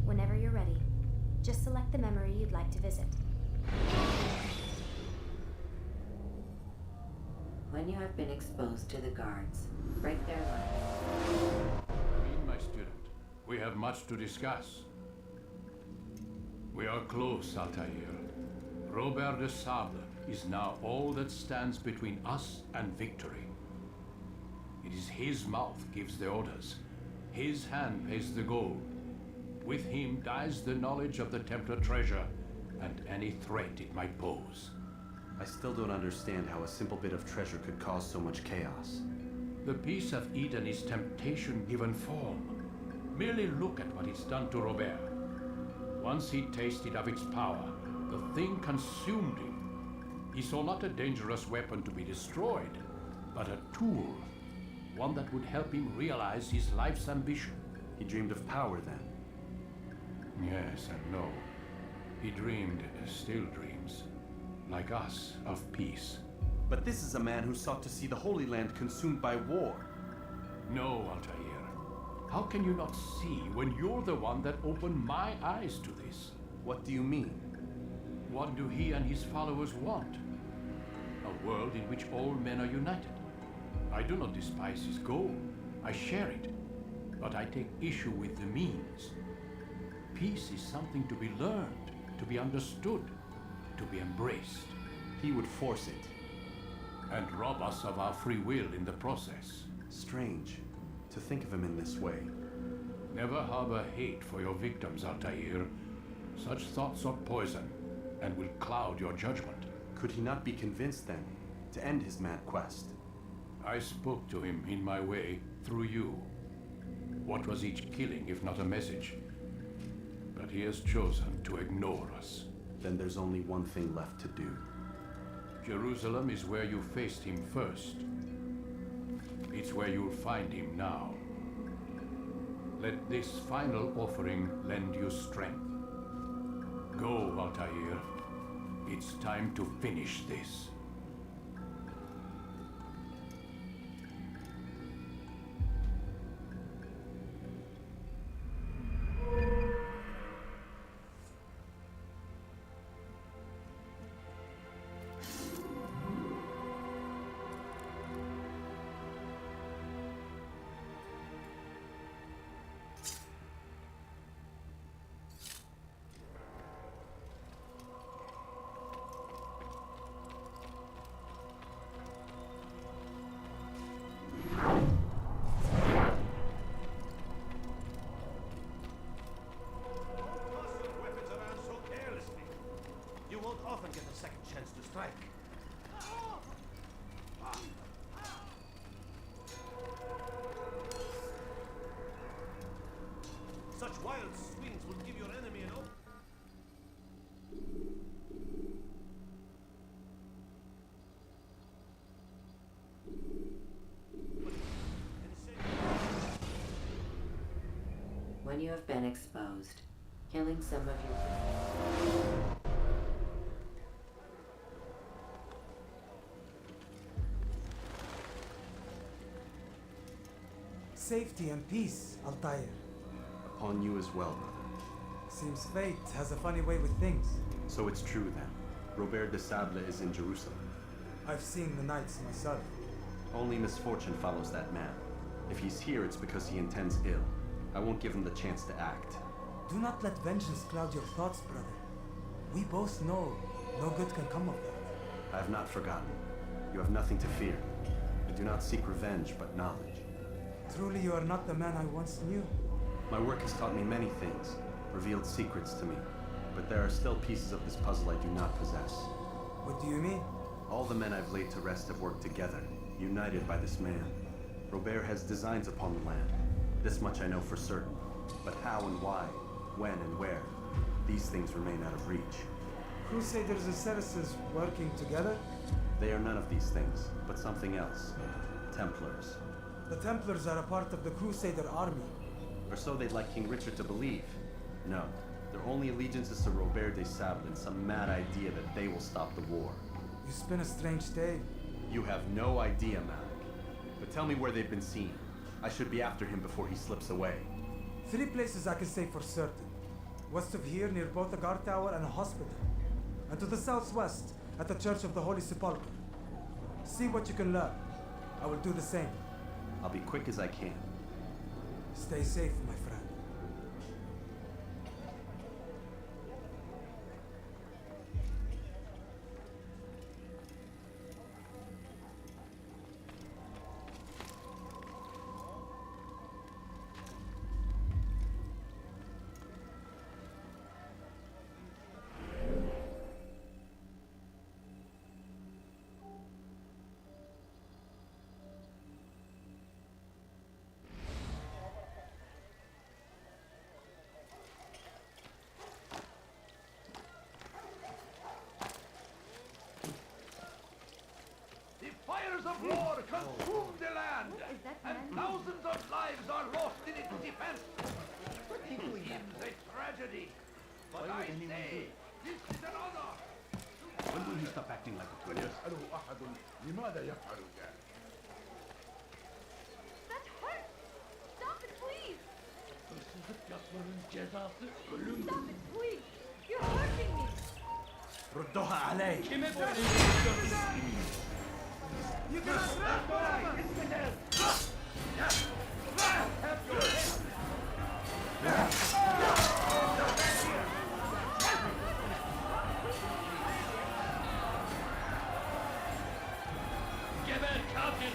Whenever you're ready, just select the memory you'd like to visit. When you have been exposed to the guards, break their lines. Come in, my student. We have much to discuss. We are close, Altair. Robert de Sable is now all that stands between us and victory. It is his mouth gives the orders. His hand pays the gold. With him dies the knowledge of the Templar treasure and any threat it might pose. I still don't understand how a simple bit of treasure could cause so much chaos. The peace of Eden is temptation given form. Merely look at what it's done to Robert. Once he tasted of its power, the thing consumed him. He saw not a dangerous weapon to be destroyed, but a tool. One that would help him realize his life's ambition. He dreamed of power then. Yes and no. He dreamed, still dreams, like us, of peace. But this is a man who sought to see the Holy Land consumed by war. No, Altair. How can you not see when you're the one that opened my eyes to this? What do you mean? What do he and his followers want? A world in which all men are united. I do not despise his goal. I share it. But I take issue with the means. Peace is something to be learned, to be understood, to be embraced. He would force it. And rob us of our free will in the process. Strange to think of him in this way. Never harbor hate for your victims, Altair. Such thoughts are poison and will cloud your judgment. Could he not be convinced then to end his mad quest? I spoke to him in my way through you. What was each killing if not a message? But he has chosen to ignore us. Then there's only one thing left to do. Jerusalem is where you faced him first. It's where you'll find him now. Let this final offering lend you strength. Go, Altair. It's time to finish this. Often get a second chance to strike. Such wild swings will give your enemy an open. When you have been exposed, killing some of your... Safety and peace, Altair. Upon you as well, brother. Seems fate has a funny way with things. So it's true then. Robert de Sable is in Jerusalem. I've seen the knights myself. Only misfortune follows that man. If he's here, it's because he intends ill. I won't give him the chance to act. Do not let vengeance cloud your thoughts, brother. We both know no good can come of that. I have not forgotten. You have nothing to fear. I do not seek revenge, but knowledge. Truly, you are not the man I once knew. My work has taught me many things, revealed secrets to me. But there are still pieces of this puzzle I do not possess. What do you mean? All the men I've laid to rest have worked together, united by this man. Robert has designs upon the land. This much I know for certain. But how and why, when and where, these things remain out of reach. Crusaders and Saracens working together? They are none of these things, but something else. Templars. The Templars are a part of the Crusader army. Or so they'd like King Richard to believe. No, their only allegiance is to Robert de Sable and some mad idea that they will stop the war. You spin a strange tale. You have no idea, Malik. But tell me where they've been seen. I should be after him before he slips away. 3 places I can say for certain. West of here, near both a guard tower and a hospital. And to the southwest, at the Church of the Holy Sepulchre. See what you can learn. I will do the same. I'll be quick as I can. Stay safe, my friend. Fires of war consume the land, and thousands of lives are lost in its defense. It seems a tragedy, but I say this is an honor. When will he stop acting like a fool? يسأله أحد لماذا يفعل ذلك؟ That hurts! Stop it, please! Stop it, please! You're hurting me! ردوها علي. You cannot run forever! Captain!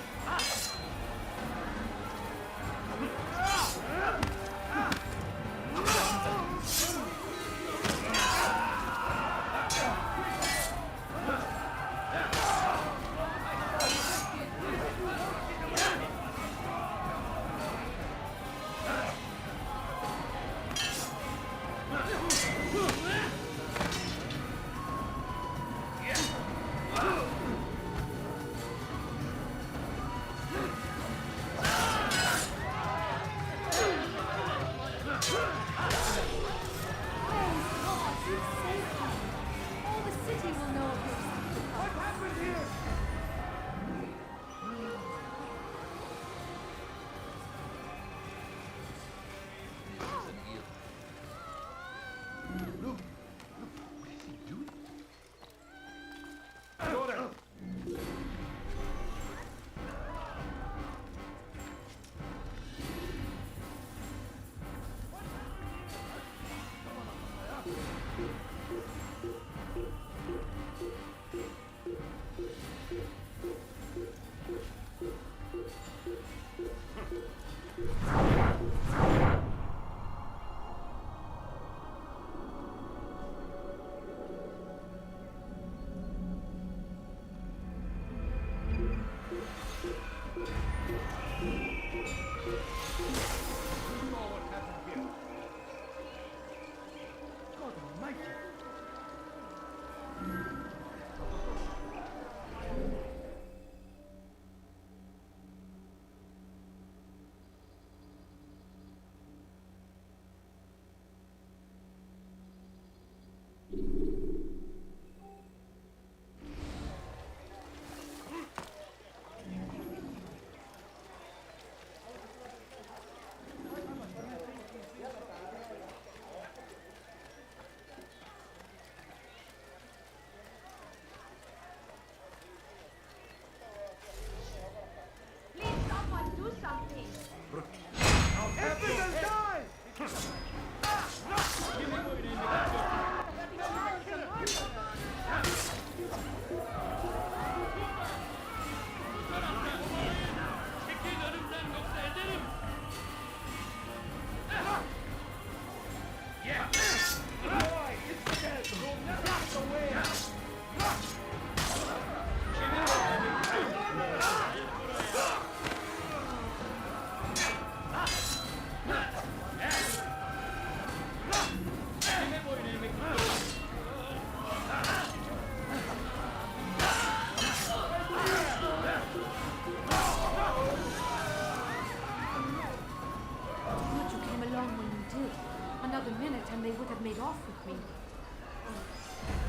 made off with me.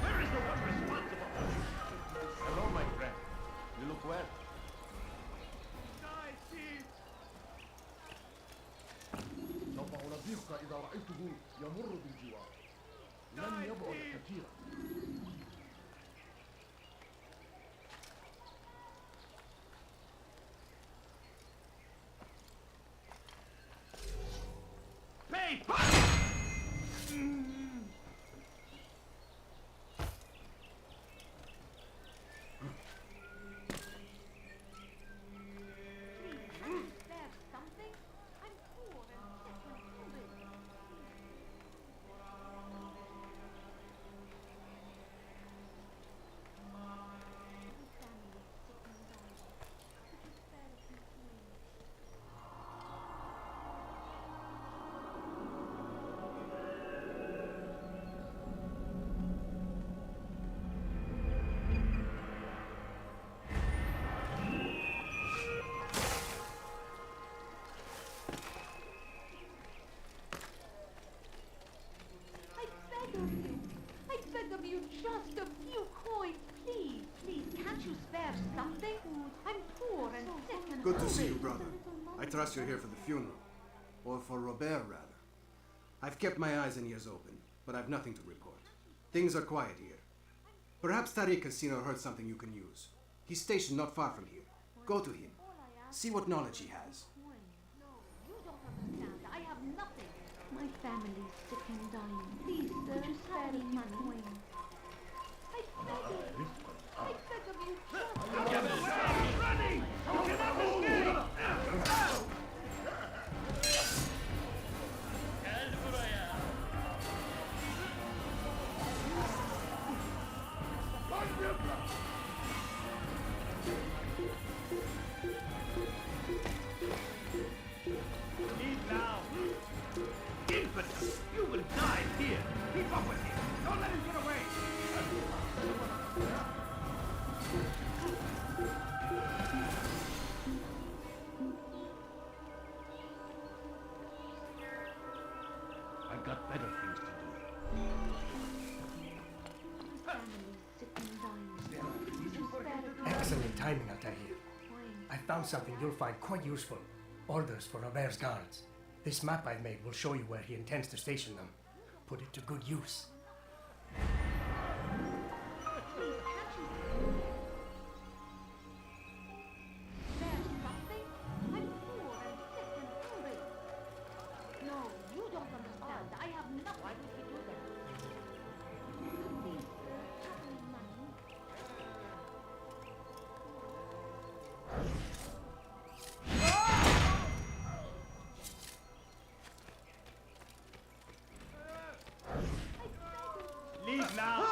Where is the one responsible? Hello, my friend. You look well. سوف أنبهك إذا رأيته يمر بالجوار. لن يبعد كثيرا. Just a few coins, please. Please, can't you spare something? I'm poor and sick and Good to see you, hungry. brother. I trust you're here for the funeral. Or for Robert, rather. I've kept my eyes and ears open, but I've nothing to report. Things are quiet here. Perhaps Tariq has seen or heard something you can use. He's stationed not far from here. Go to him. See what knowledge he has. No, you don't understand. I have nothing. My family's sick and dying. Please, sir, would you spare me money? I beg of you, just Running! You cannot escape! Leave now! Infidel! You will die here! Keep up with him! Don't let him get away! I've got better things to do. Excellent timing, Altair. I found something you'll find quite useful. Orders for Robert's guards. This map I've made will show you where he intends to station them. Put it to good use. No, you don't understand. I have nothing. Why did he do that? Please, sir, have me money. Leave now!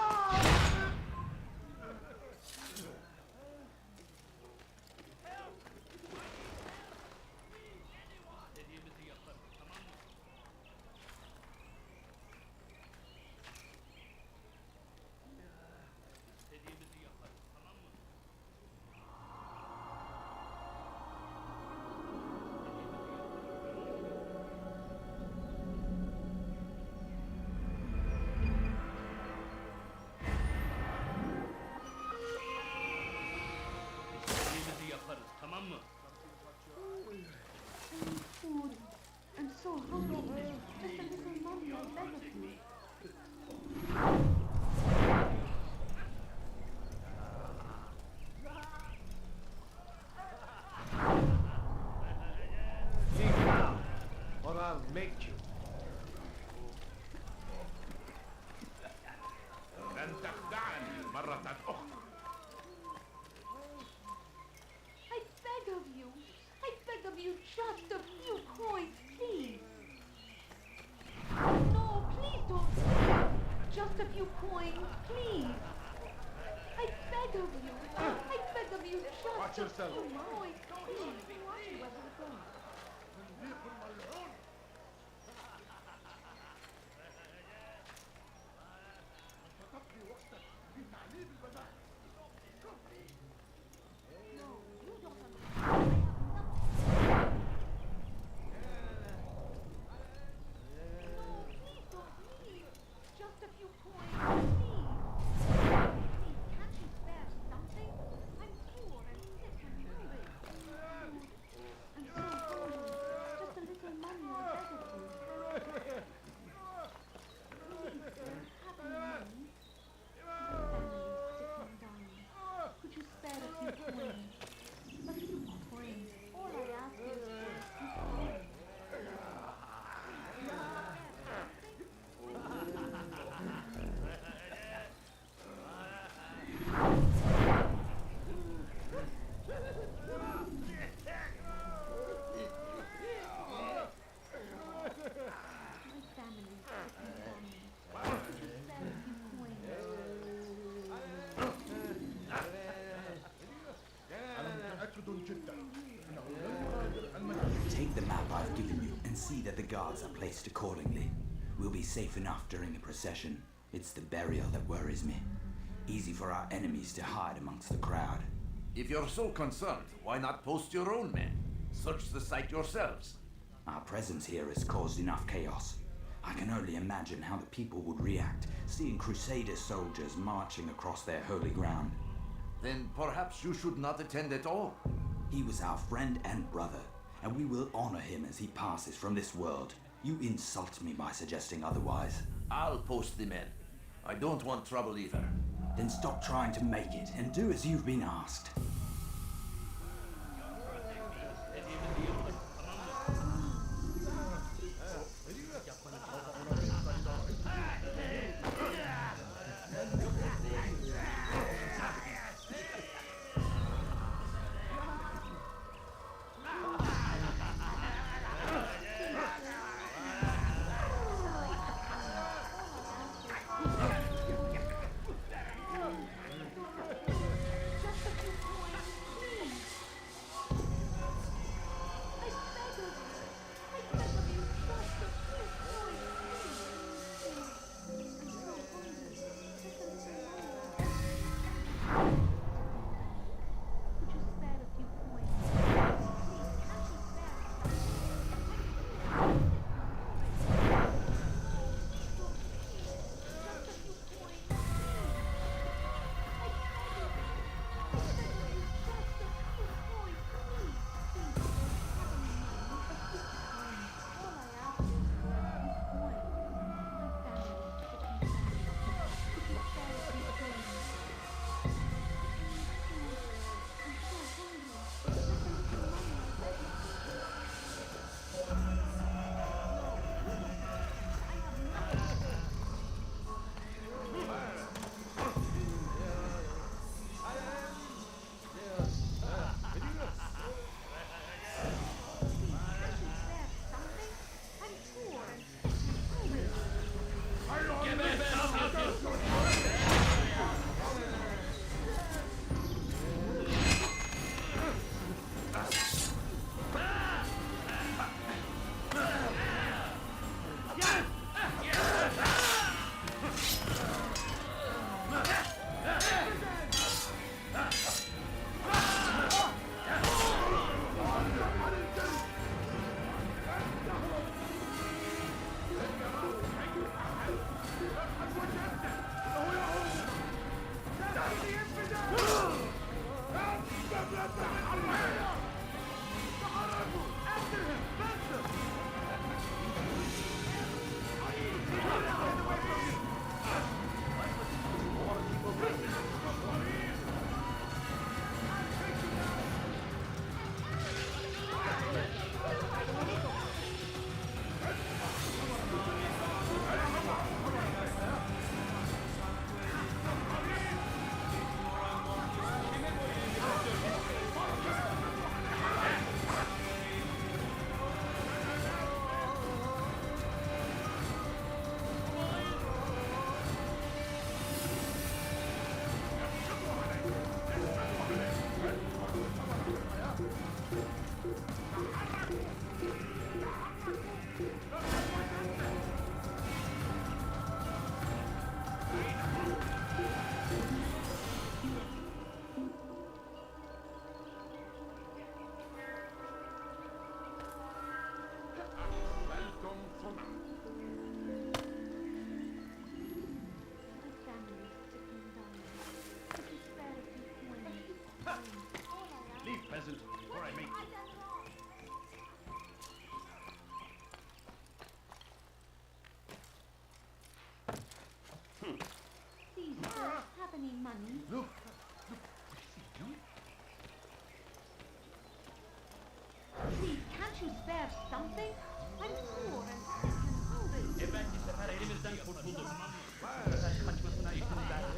Food. I'm so hungry. Just a little money, I beg of you. Leave now, or I'll make you. لن تخدعني مرة أخرى. I beg of you. I beg of you, just a few coins, please. No, please don't. Just a few coins, please. I beg of you. I beg of you, just Watch a yourself. few coins, please. Watch where we're going. see that the guards are placed accordingly. We'll be safe enough during the procession. It's the burial that worries me. Easy for our enemies to hide amongst the crowd. If you're so concerned, why not post your own men? Search the site yourselves. Our presence here has caused enough chaos. I can only imagine how the people would react, seeing Crusader soldiers marching across their holy ground. Then perhaps you should not attend at all. He was our friend and brother, and we will honor him as he passes from this world. You insult me by suggesting otherwise. I'll post the men. I don't want trouble either. Then stop trying to make it and do as you've been asked. Leave, peasant, or I make you. Caesar, have any money? Look. Please, can't you spare something? I'm poor and sick and hungry. Efendisi para elimizden kurtulduk. Zaten kaçmasına izin verme.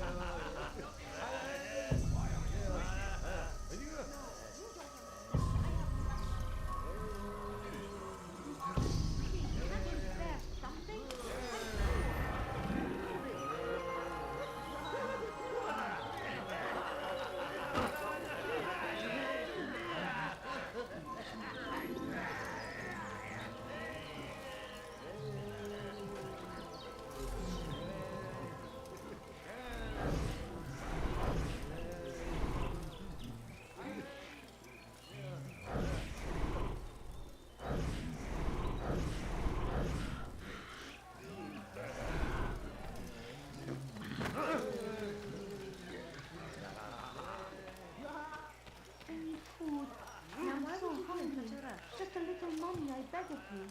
Allow me, I beg of you.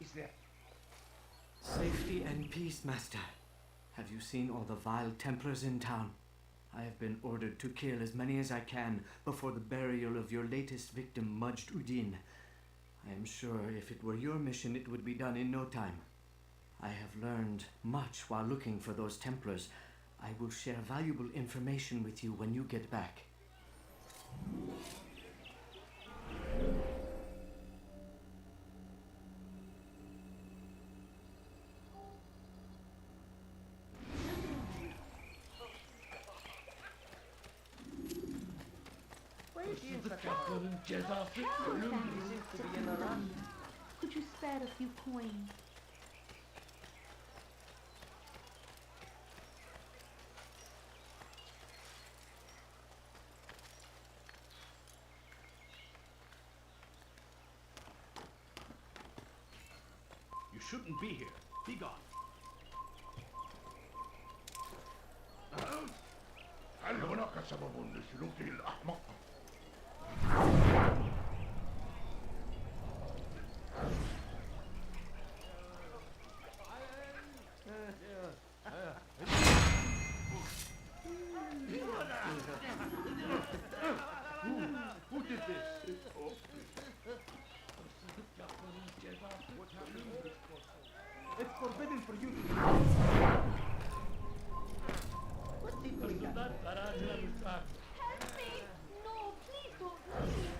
Is there? Safety and peace, Master. Have you seen all the vile Templars in town? I have been ordered to kill as many as I can before the burial of your latest victim, Majd Udin. I am sure if it were your mission, it would be done in no time. I have learned much while looking for those Templars. I will share valuable information with you when you get back. Could you spare a few coins? You shouldn't be here. Be gone. هل هناك سبب لسلوكه الأحمق؟ Who did this? It's forbidden for you to... What's he doing? Help me! No, please don't leave.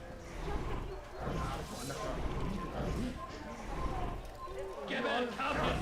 Give it, Captain!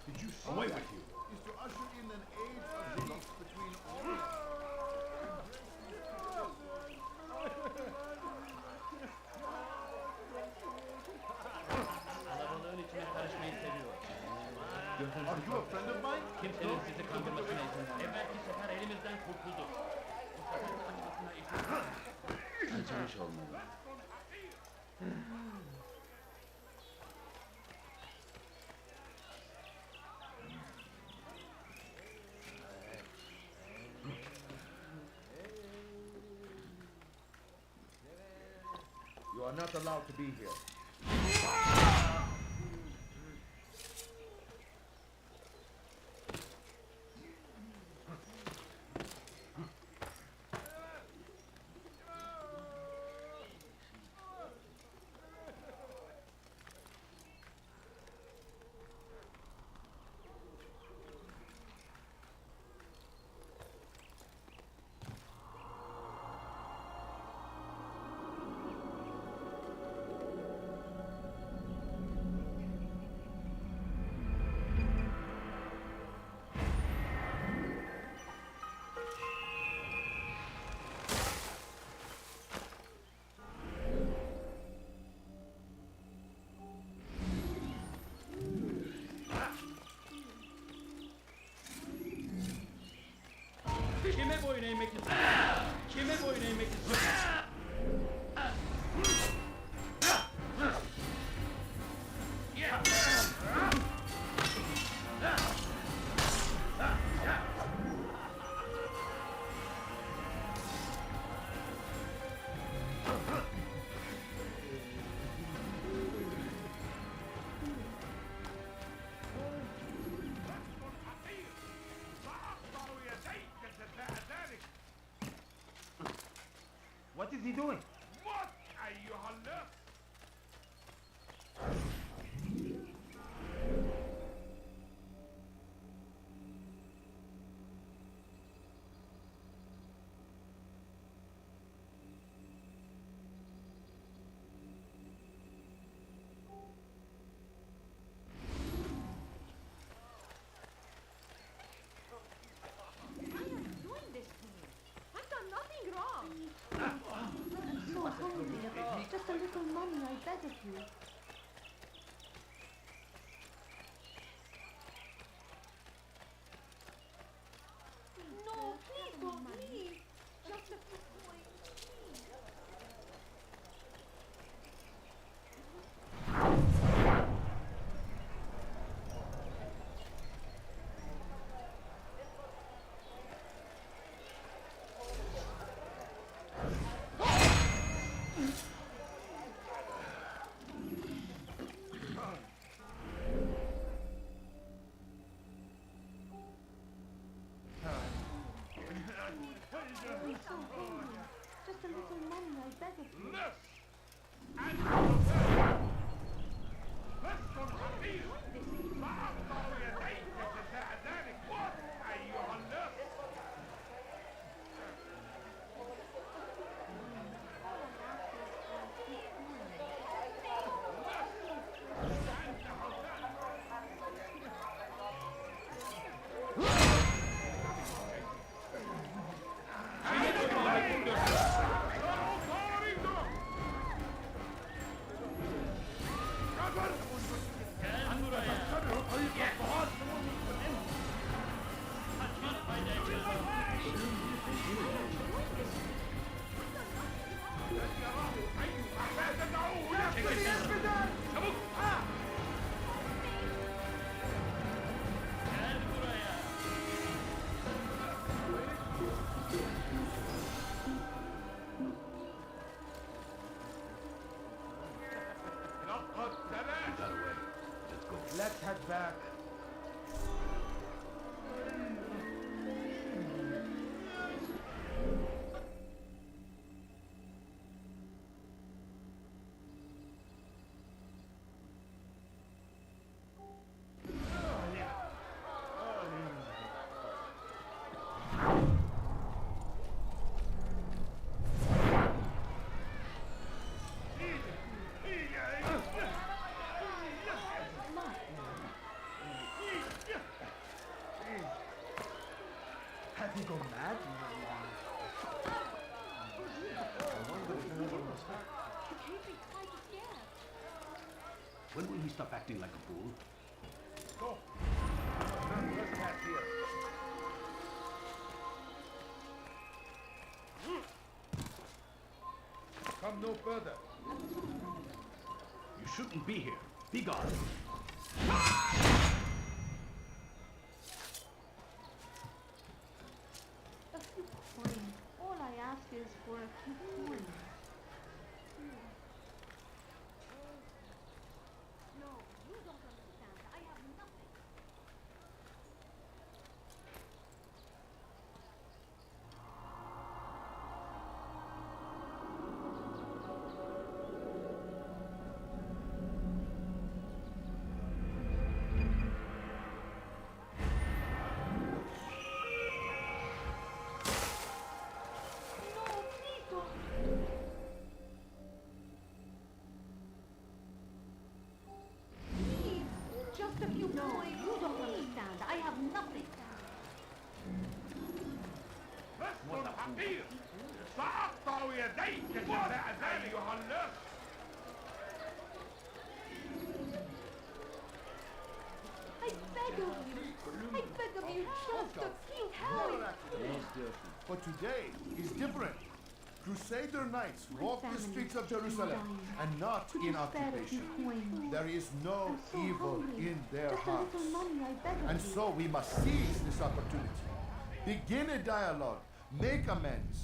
Did you see Away that? with you. Is to usher in an age of peace between all. Are you a friend of mine? Kimsenin sizi kandırmasına izin vermem. Evvelki sefer elimizden kurtulduk. Bu sefer kandırmasına izin vermem. Kaçırmış olmalı. You are not allowed to be here. Kime boyun eğmek istiyorsun? Kime boyun eğmek istiyorsun? is he doing? What أيها اللص؟ Why are you doing this to me? I've done nothing wrong. I'm so hungry. Just a little money, I beg of you. No, please don't leave. Just a few coins, please. I'm so hungry. Just a little money, I beg of you. لص حقير سأقطع يديك جزاء ذلك what أيها اللص Let's head back. Have you gone mad? When will he stop acting like a fool? Go. Let's pass here. Come no further. You shouldn't be here. Be gone. A few coins. All I ask is for a few coins. No, you don't understand. I have nothing. No, please don't. Please, just a few coins. You don't understand. I have nothing. لص حقير سأقطع يديك جزاء ذلك أيها اللص I beg of you. I beg of you, just a few coins. But today is different. Crusader knights walk the streets of Jerusalem and not in occupation. There is no evil in their hearts. And so we must seize this opportunity. Begin a dialogue. Make amends.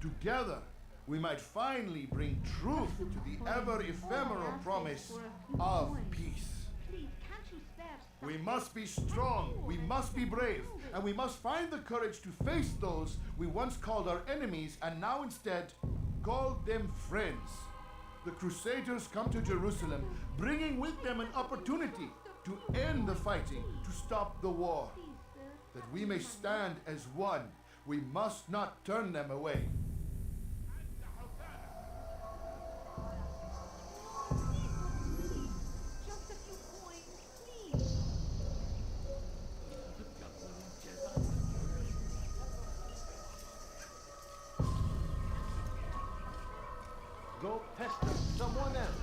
Together, we might finally bring truth to the ever ephemeral promise of peace. Please, can't you spare some? We must be strong, we must be brave, and we must find the courage to face those we once called our enemies and now instead called them friends. The Crusaders come to Jerusalem, bringing with them an opportunity to end the fighting, to stop the war. That we may stand as one, we must not turn them away. Just a few coins, please. Go pester someone else.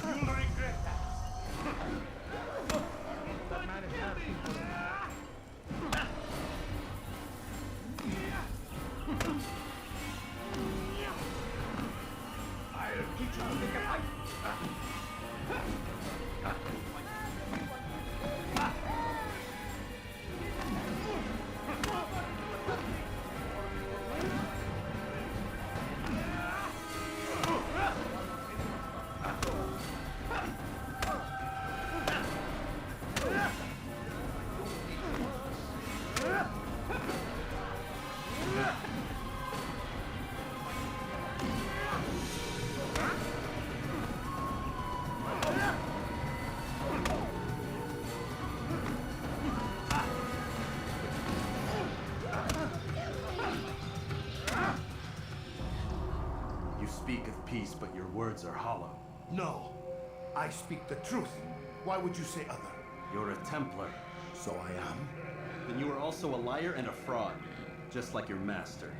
You'll regret that. That man is asking for it. I'll teach you to take a fight. You speak of peace, but your words are hollow. No, I speak the truth. Why would you say other? You're a Templar. So I am. Then you are also a liar and a fraud, just like your master.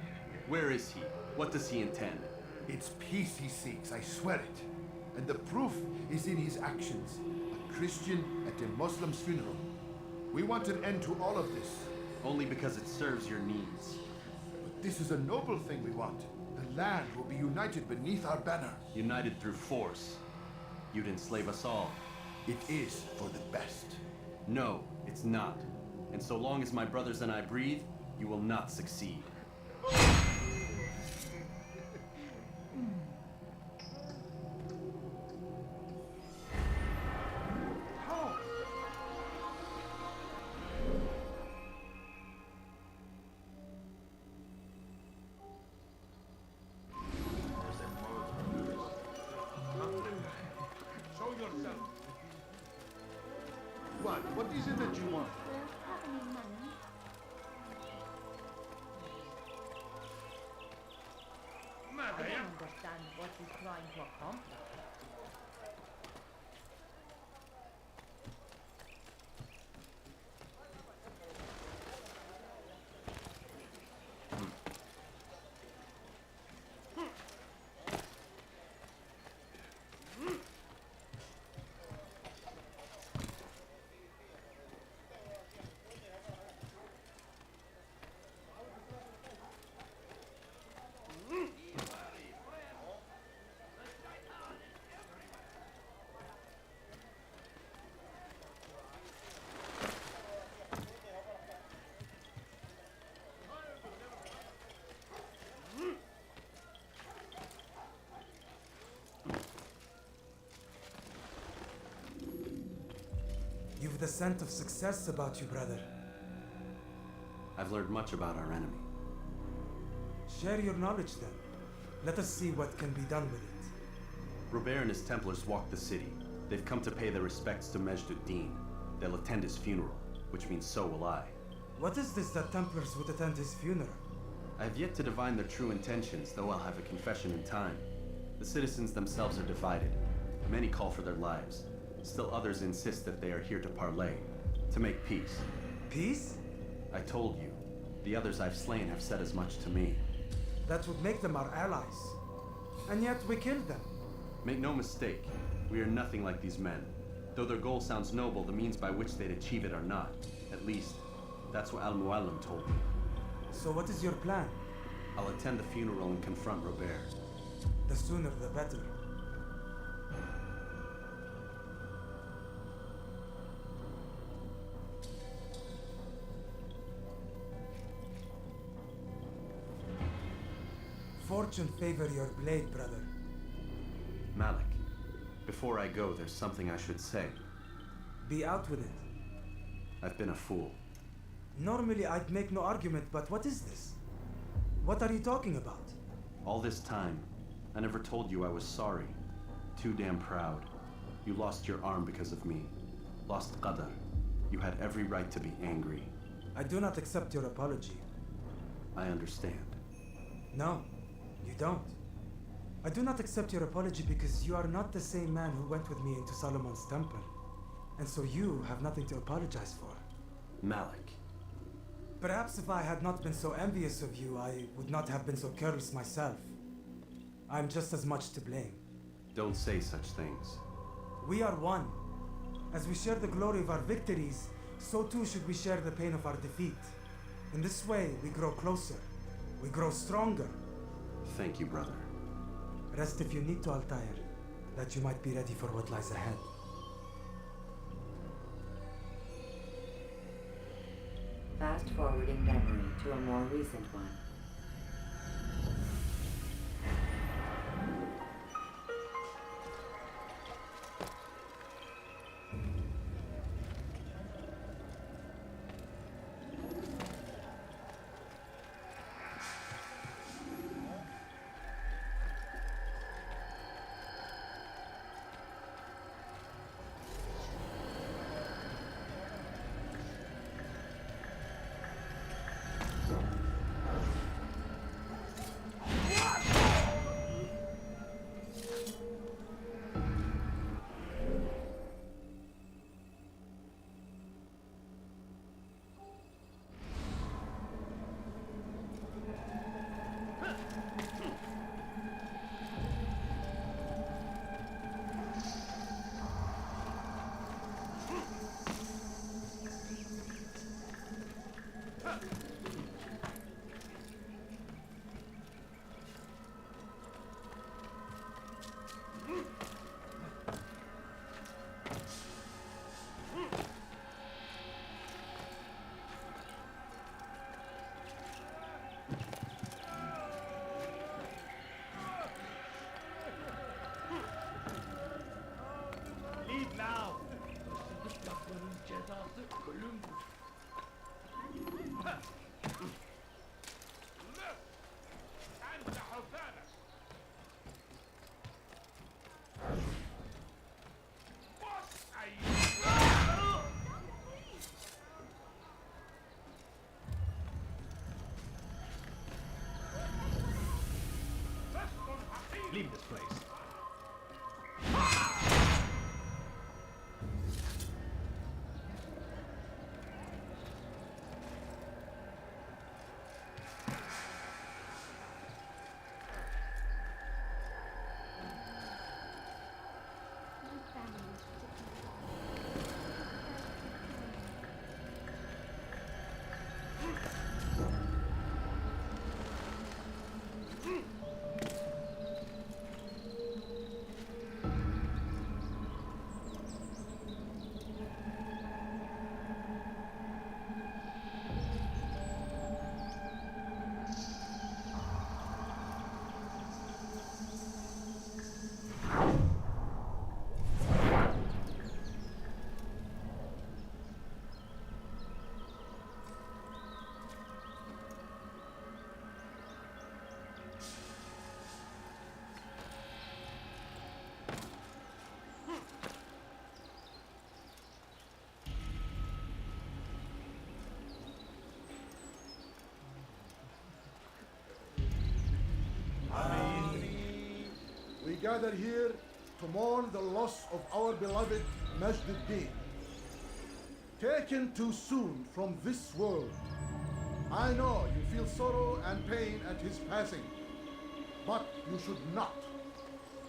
Where is he? What does he intend? It's peace he seeks, I swear it. And the proof is in his actions. A Christian at a Muslim's funeral. We want an end to all of this. Only because it serves your needs. But this is a noble thing we want. The land will be united beneath our banner. United through force. You'd enslave us all. It is for the best. No, it's not. And so long as my brothers and I breathe, you will not succeed. Show yourself. What is it that you want? Have any money? I don't understand what he's trying to accomplish. You've the scent of success about you, brother. I've learned much about our enemy. Share your knowledge then. Let us see what can be done with it. Robert and his Templars walk the city. They've come to pay their respects to Majd-ud-Din. They'll attend his funeral, which means so will I. What is this that Templars would attend his funeral? I have yet to divine their true intentions, though I'll have a confession in time. The citizens themselves are divided. Many call for their lives. Still others insist that they are here to parley, to make peace. Peace? I told you. The others I've slain have said as much to me. That would make them our allies. And yet we killed them. Make no mistake, we are nothing like these men. Though their goal sounds noble, the means by which they'd achieve it are not. At least, that's what Al-Muallim told me. So what is your plan? I'll attend the funeral and confront Robert. The sooner the better. Fortune favor your blade, brother. Malik, before I go, there's something I should say. Be out with it. I've been a fool. Normally I'd make no argument, but what is this? What are you talking about? All this time, I never told you I was sorry. Too damn proud. You lost your arm because of me. Lost Qadar. You had every right to be angry. I do not accept your apology. I understand. No, you don't. I do not accept your apology because you are not the same man who went with me into Solomon's temple. And so you have nothing to apologize for. Malik. Perhaps if I had not been so envious of you, I would not have been so careless myself. I'm just as much to blame. Don't say such things. We are one. As we share the glory of our victories, so too should we share the pain of our defeat. In this way, we grow closer. We grow stronger. Thank you, brother. Rest if you need to, Altair, that you might be ready for what lies ahead. Fast forwarding memory to a more recent one. Leave now! Columbus. أنت حفانك. Leave this place. We gather here to mourn the loss of our beloved Majd-ud-Din. Taken too soon from this world. I know you feel sorrow and pain at his passing, but you should not.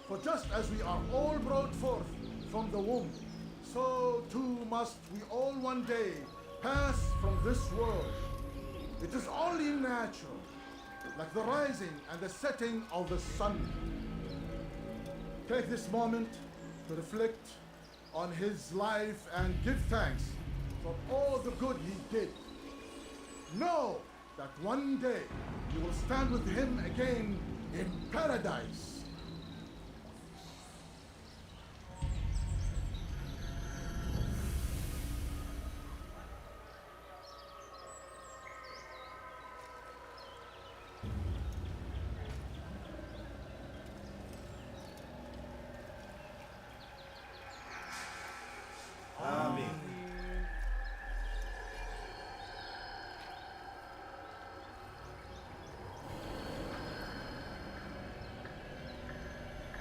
For just as we are all brought forth from the womb, so too must we all one day pass from this world. It is only natural, like the rising and the setting of the sun. Take this moment to reflect on his life and give thanks for all the good he did. Know that one day you will stand with him again in paradise.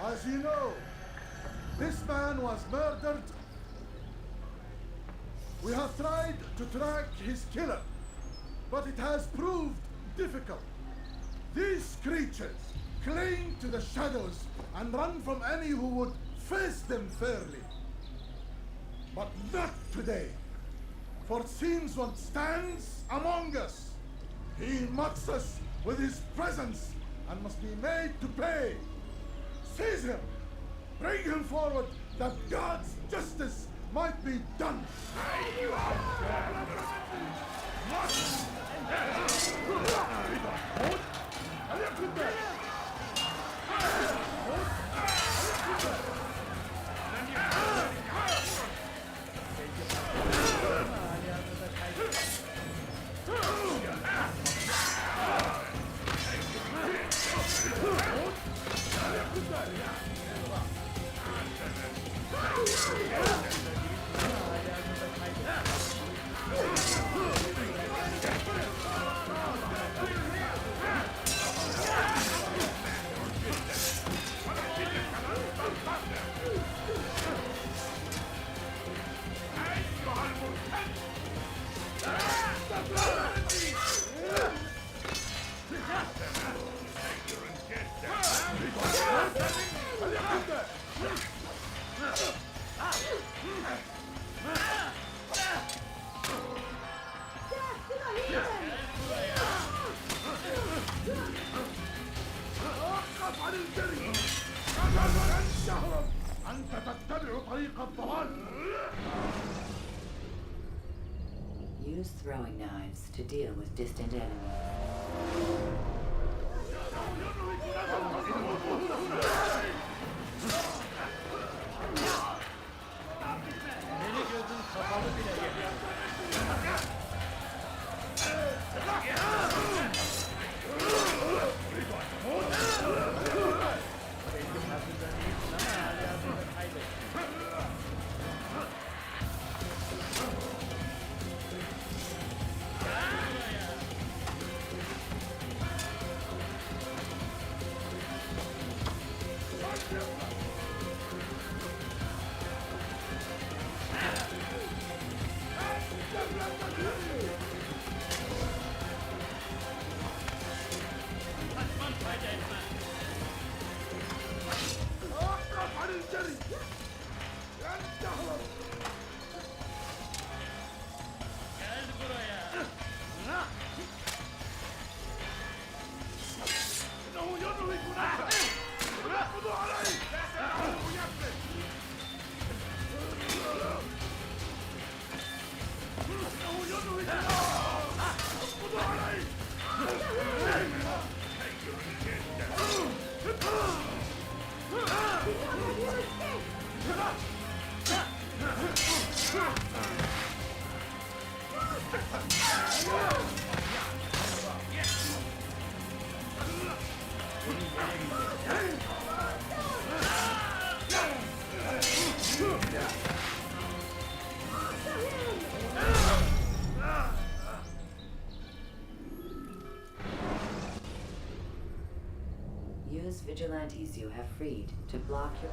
As you know, this man was murdered. We have tried to track his killer, but it has proved difficult. These creatures cling to the shadows and run from any who would face them fairly. But not today, for it seems one stands among us. He mocks us with his presence and must be made to pay. Seize him! Bring him forward that God's justice might be done! Use throwing knives to deal with distant enemies. Beni gözün kapalı bile geliyor. Use vigilantes you have freed to block your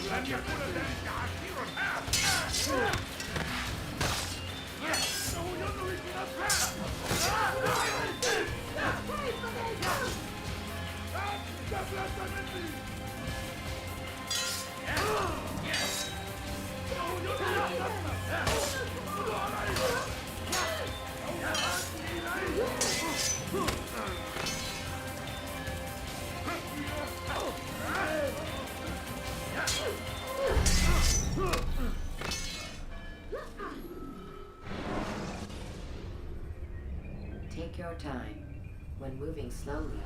لن يكون ذلك عسيرا. Take your time. When moving slowly,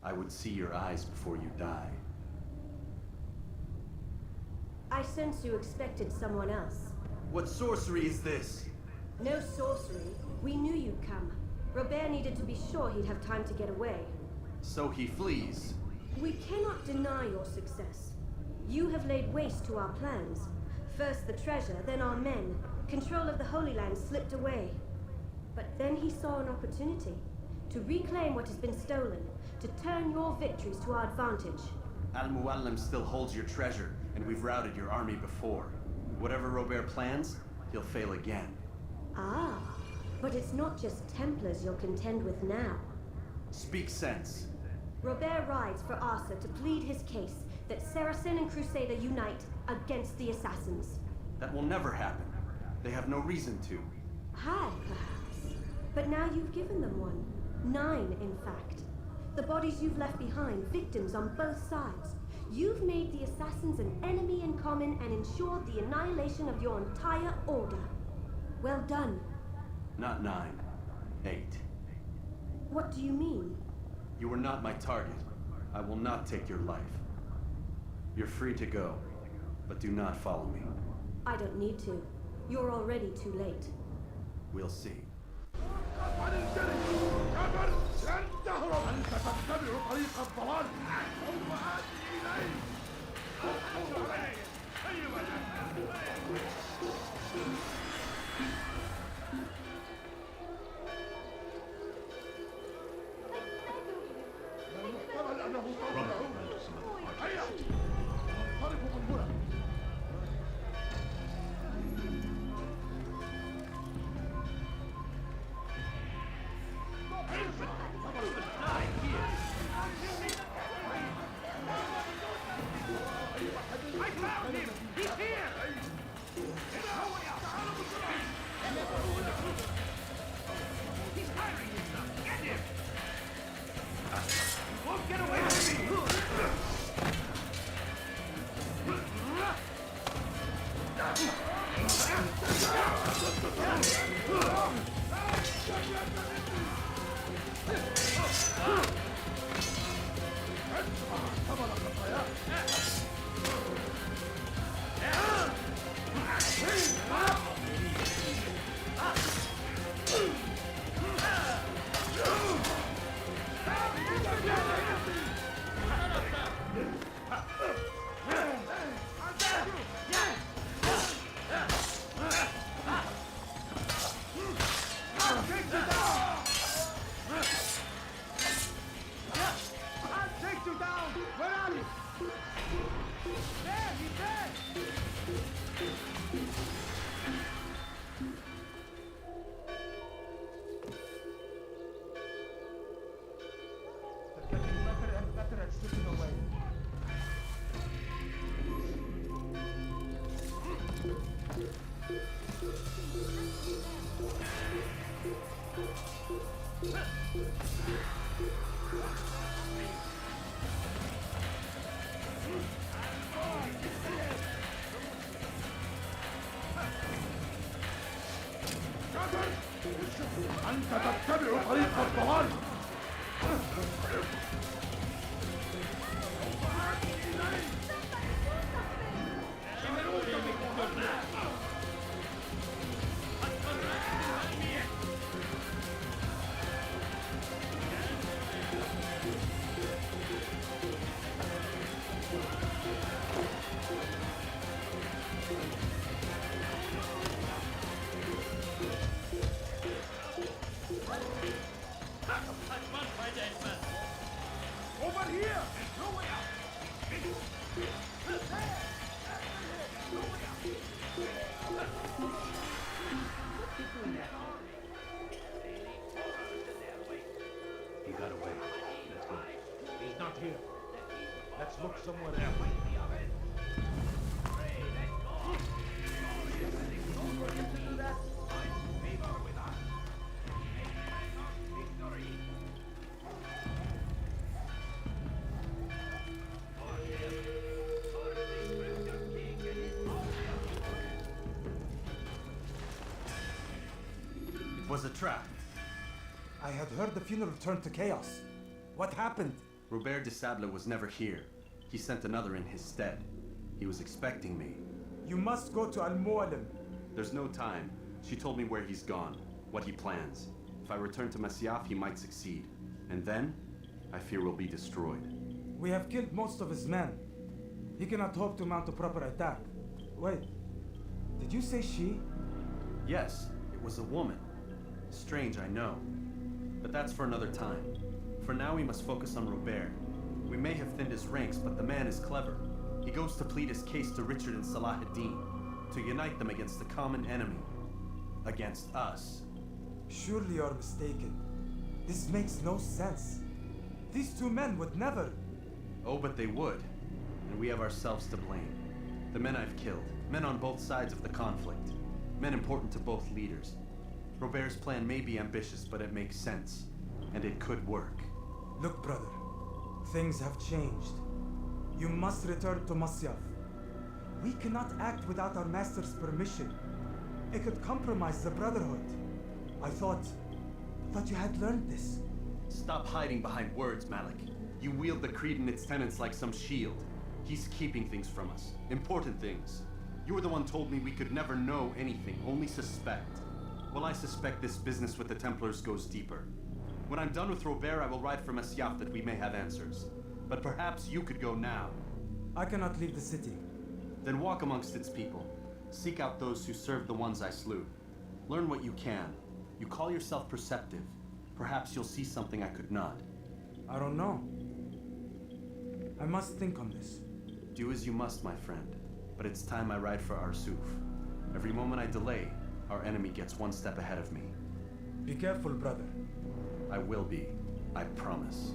I would see your eyes before you die. I sense you expected someone else. What sorcery is this? No sorcery. We knew you'd come. Robert needed to be sure he'd have time to get away. So he flees. We cannot deny your success. You have laid waste to our plans. First the treasure, then our men. Control of the Holy Land slipped away. But then he saw an opportunity to reclaim what has been stolen, to turn your victories to our advantage. Al-Muallim still holds your treasure, and we've routed your army before. Whatever Robert plans, he'll fail again. Ah, but it's not just Templars you'll contend with now. Speak sense. Robert rides for Asa to plead his case that Saracen and Crusader unite against the Assassins. That will never happen. They have no reason to. Had, perhaps. But now you've given them one. 9, in fact. The bodies you've left behind, victims on both sides. You've made the Assassins an enemy in common and ensured the annihilation of your entire order. Well done. Not 9. 8. What do you mean? You were not my target. I will not take your life. You're free to go, but do not follow me. I don't need to. You're already too late. We'll see. أنت تتبع طريق الضلال. Over here! No way out! He got away. Let's go. He's not here. Let's look somewhere else. It was a trap. I had heard the funeral turned to chaos. What happened? Robert de Sable was never here. He sent another in his stead. He was expecting me. You must go to Al-Mualim. There's no time. She told me where he's gone, what he plans. If I return to Masyaf, he might succeed. And then, I fear we'll be destroyed. We have killed most of his men. He cannot hope to mount a proper attack. Wait, did you say she? Yes, it was a woman. Strange, I know. But that's for another time. For now, we must focus on Robert. We may have thinned his ranks, but the man is clever. He goes to plead his case to Richard and Salah ad-Din, to unite them against the common enemy. Against us. Surely you're mistaken. This makes no sense. These two men would never. Oh, but they would. And we have ourselves to blame. The men I've killed, men on both sides of the conflict, men important to both leaders. Robert's plan may be ambitious, but it makes sense. And it could work. Look, brother. Things have changed. You must return to Masyaf. We cannot act without our master's permission. It could compromise the Brotherhood. I thought you had learned this. Stop hiding behind words, Malik. You wield the creed and its tenets like some shield. He's keeping things from us. Important things. You were the one told me we could never know anything, only suspect. Well, I suspect this business with the Templars goes deeper. When I'm done with Robert, I will ride for Masyaf that we may have answers. But perhaps you could go now. I cannot leave the city. Then walk amongst its people. Seek out those who served the ones I slew. Learn what you can. You call yourself perceptive. Perhaps you'll see something I could not. I don't know. I must think on this. Do as you must, my friend. But it's time I ride for Arsuf. Every moment I delay, our enemy gets one step ahead of me. Be careful, brother. I will be. I promise.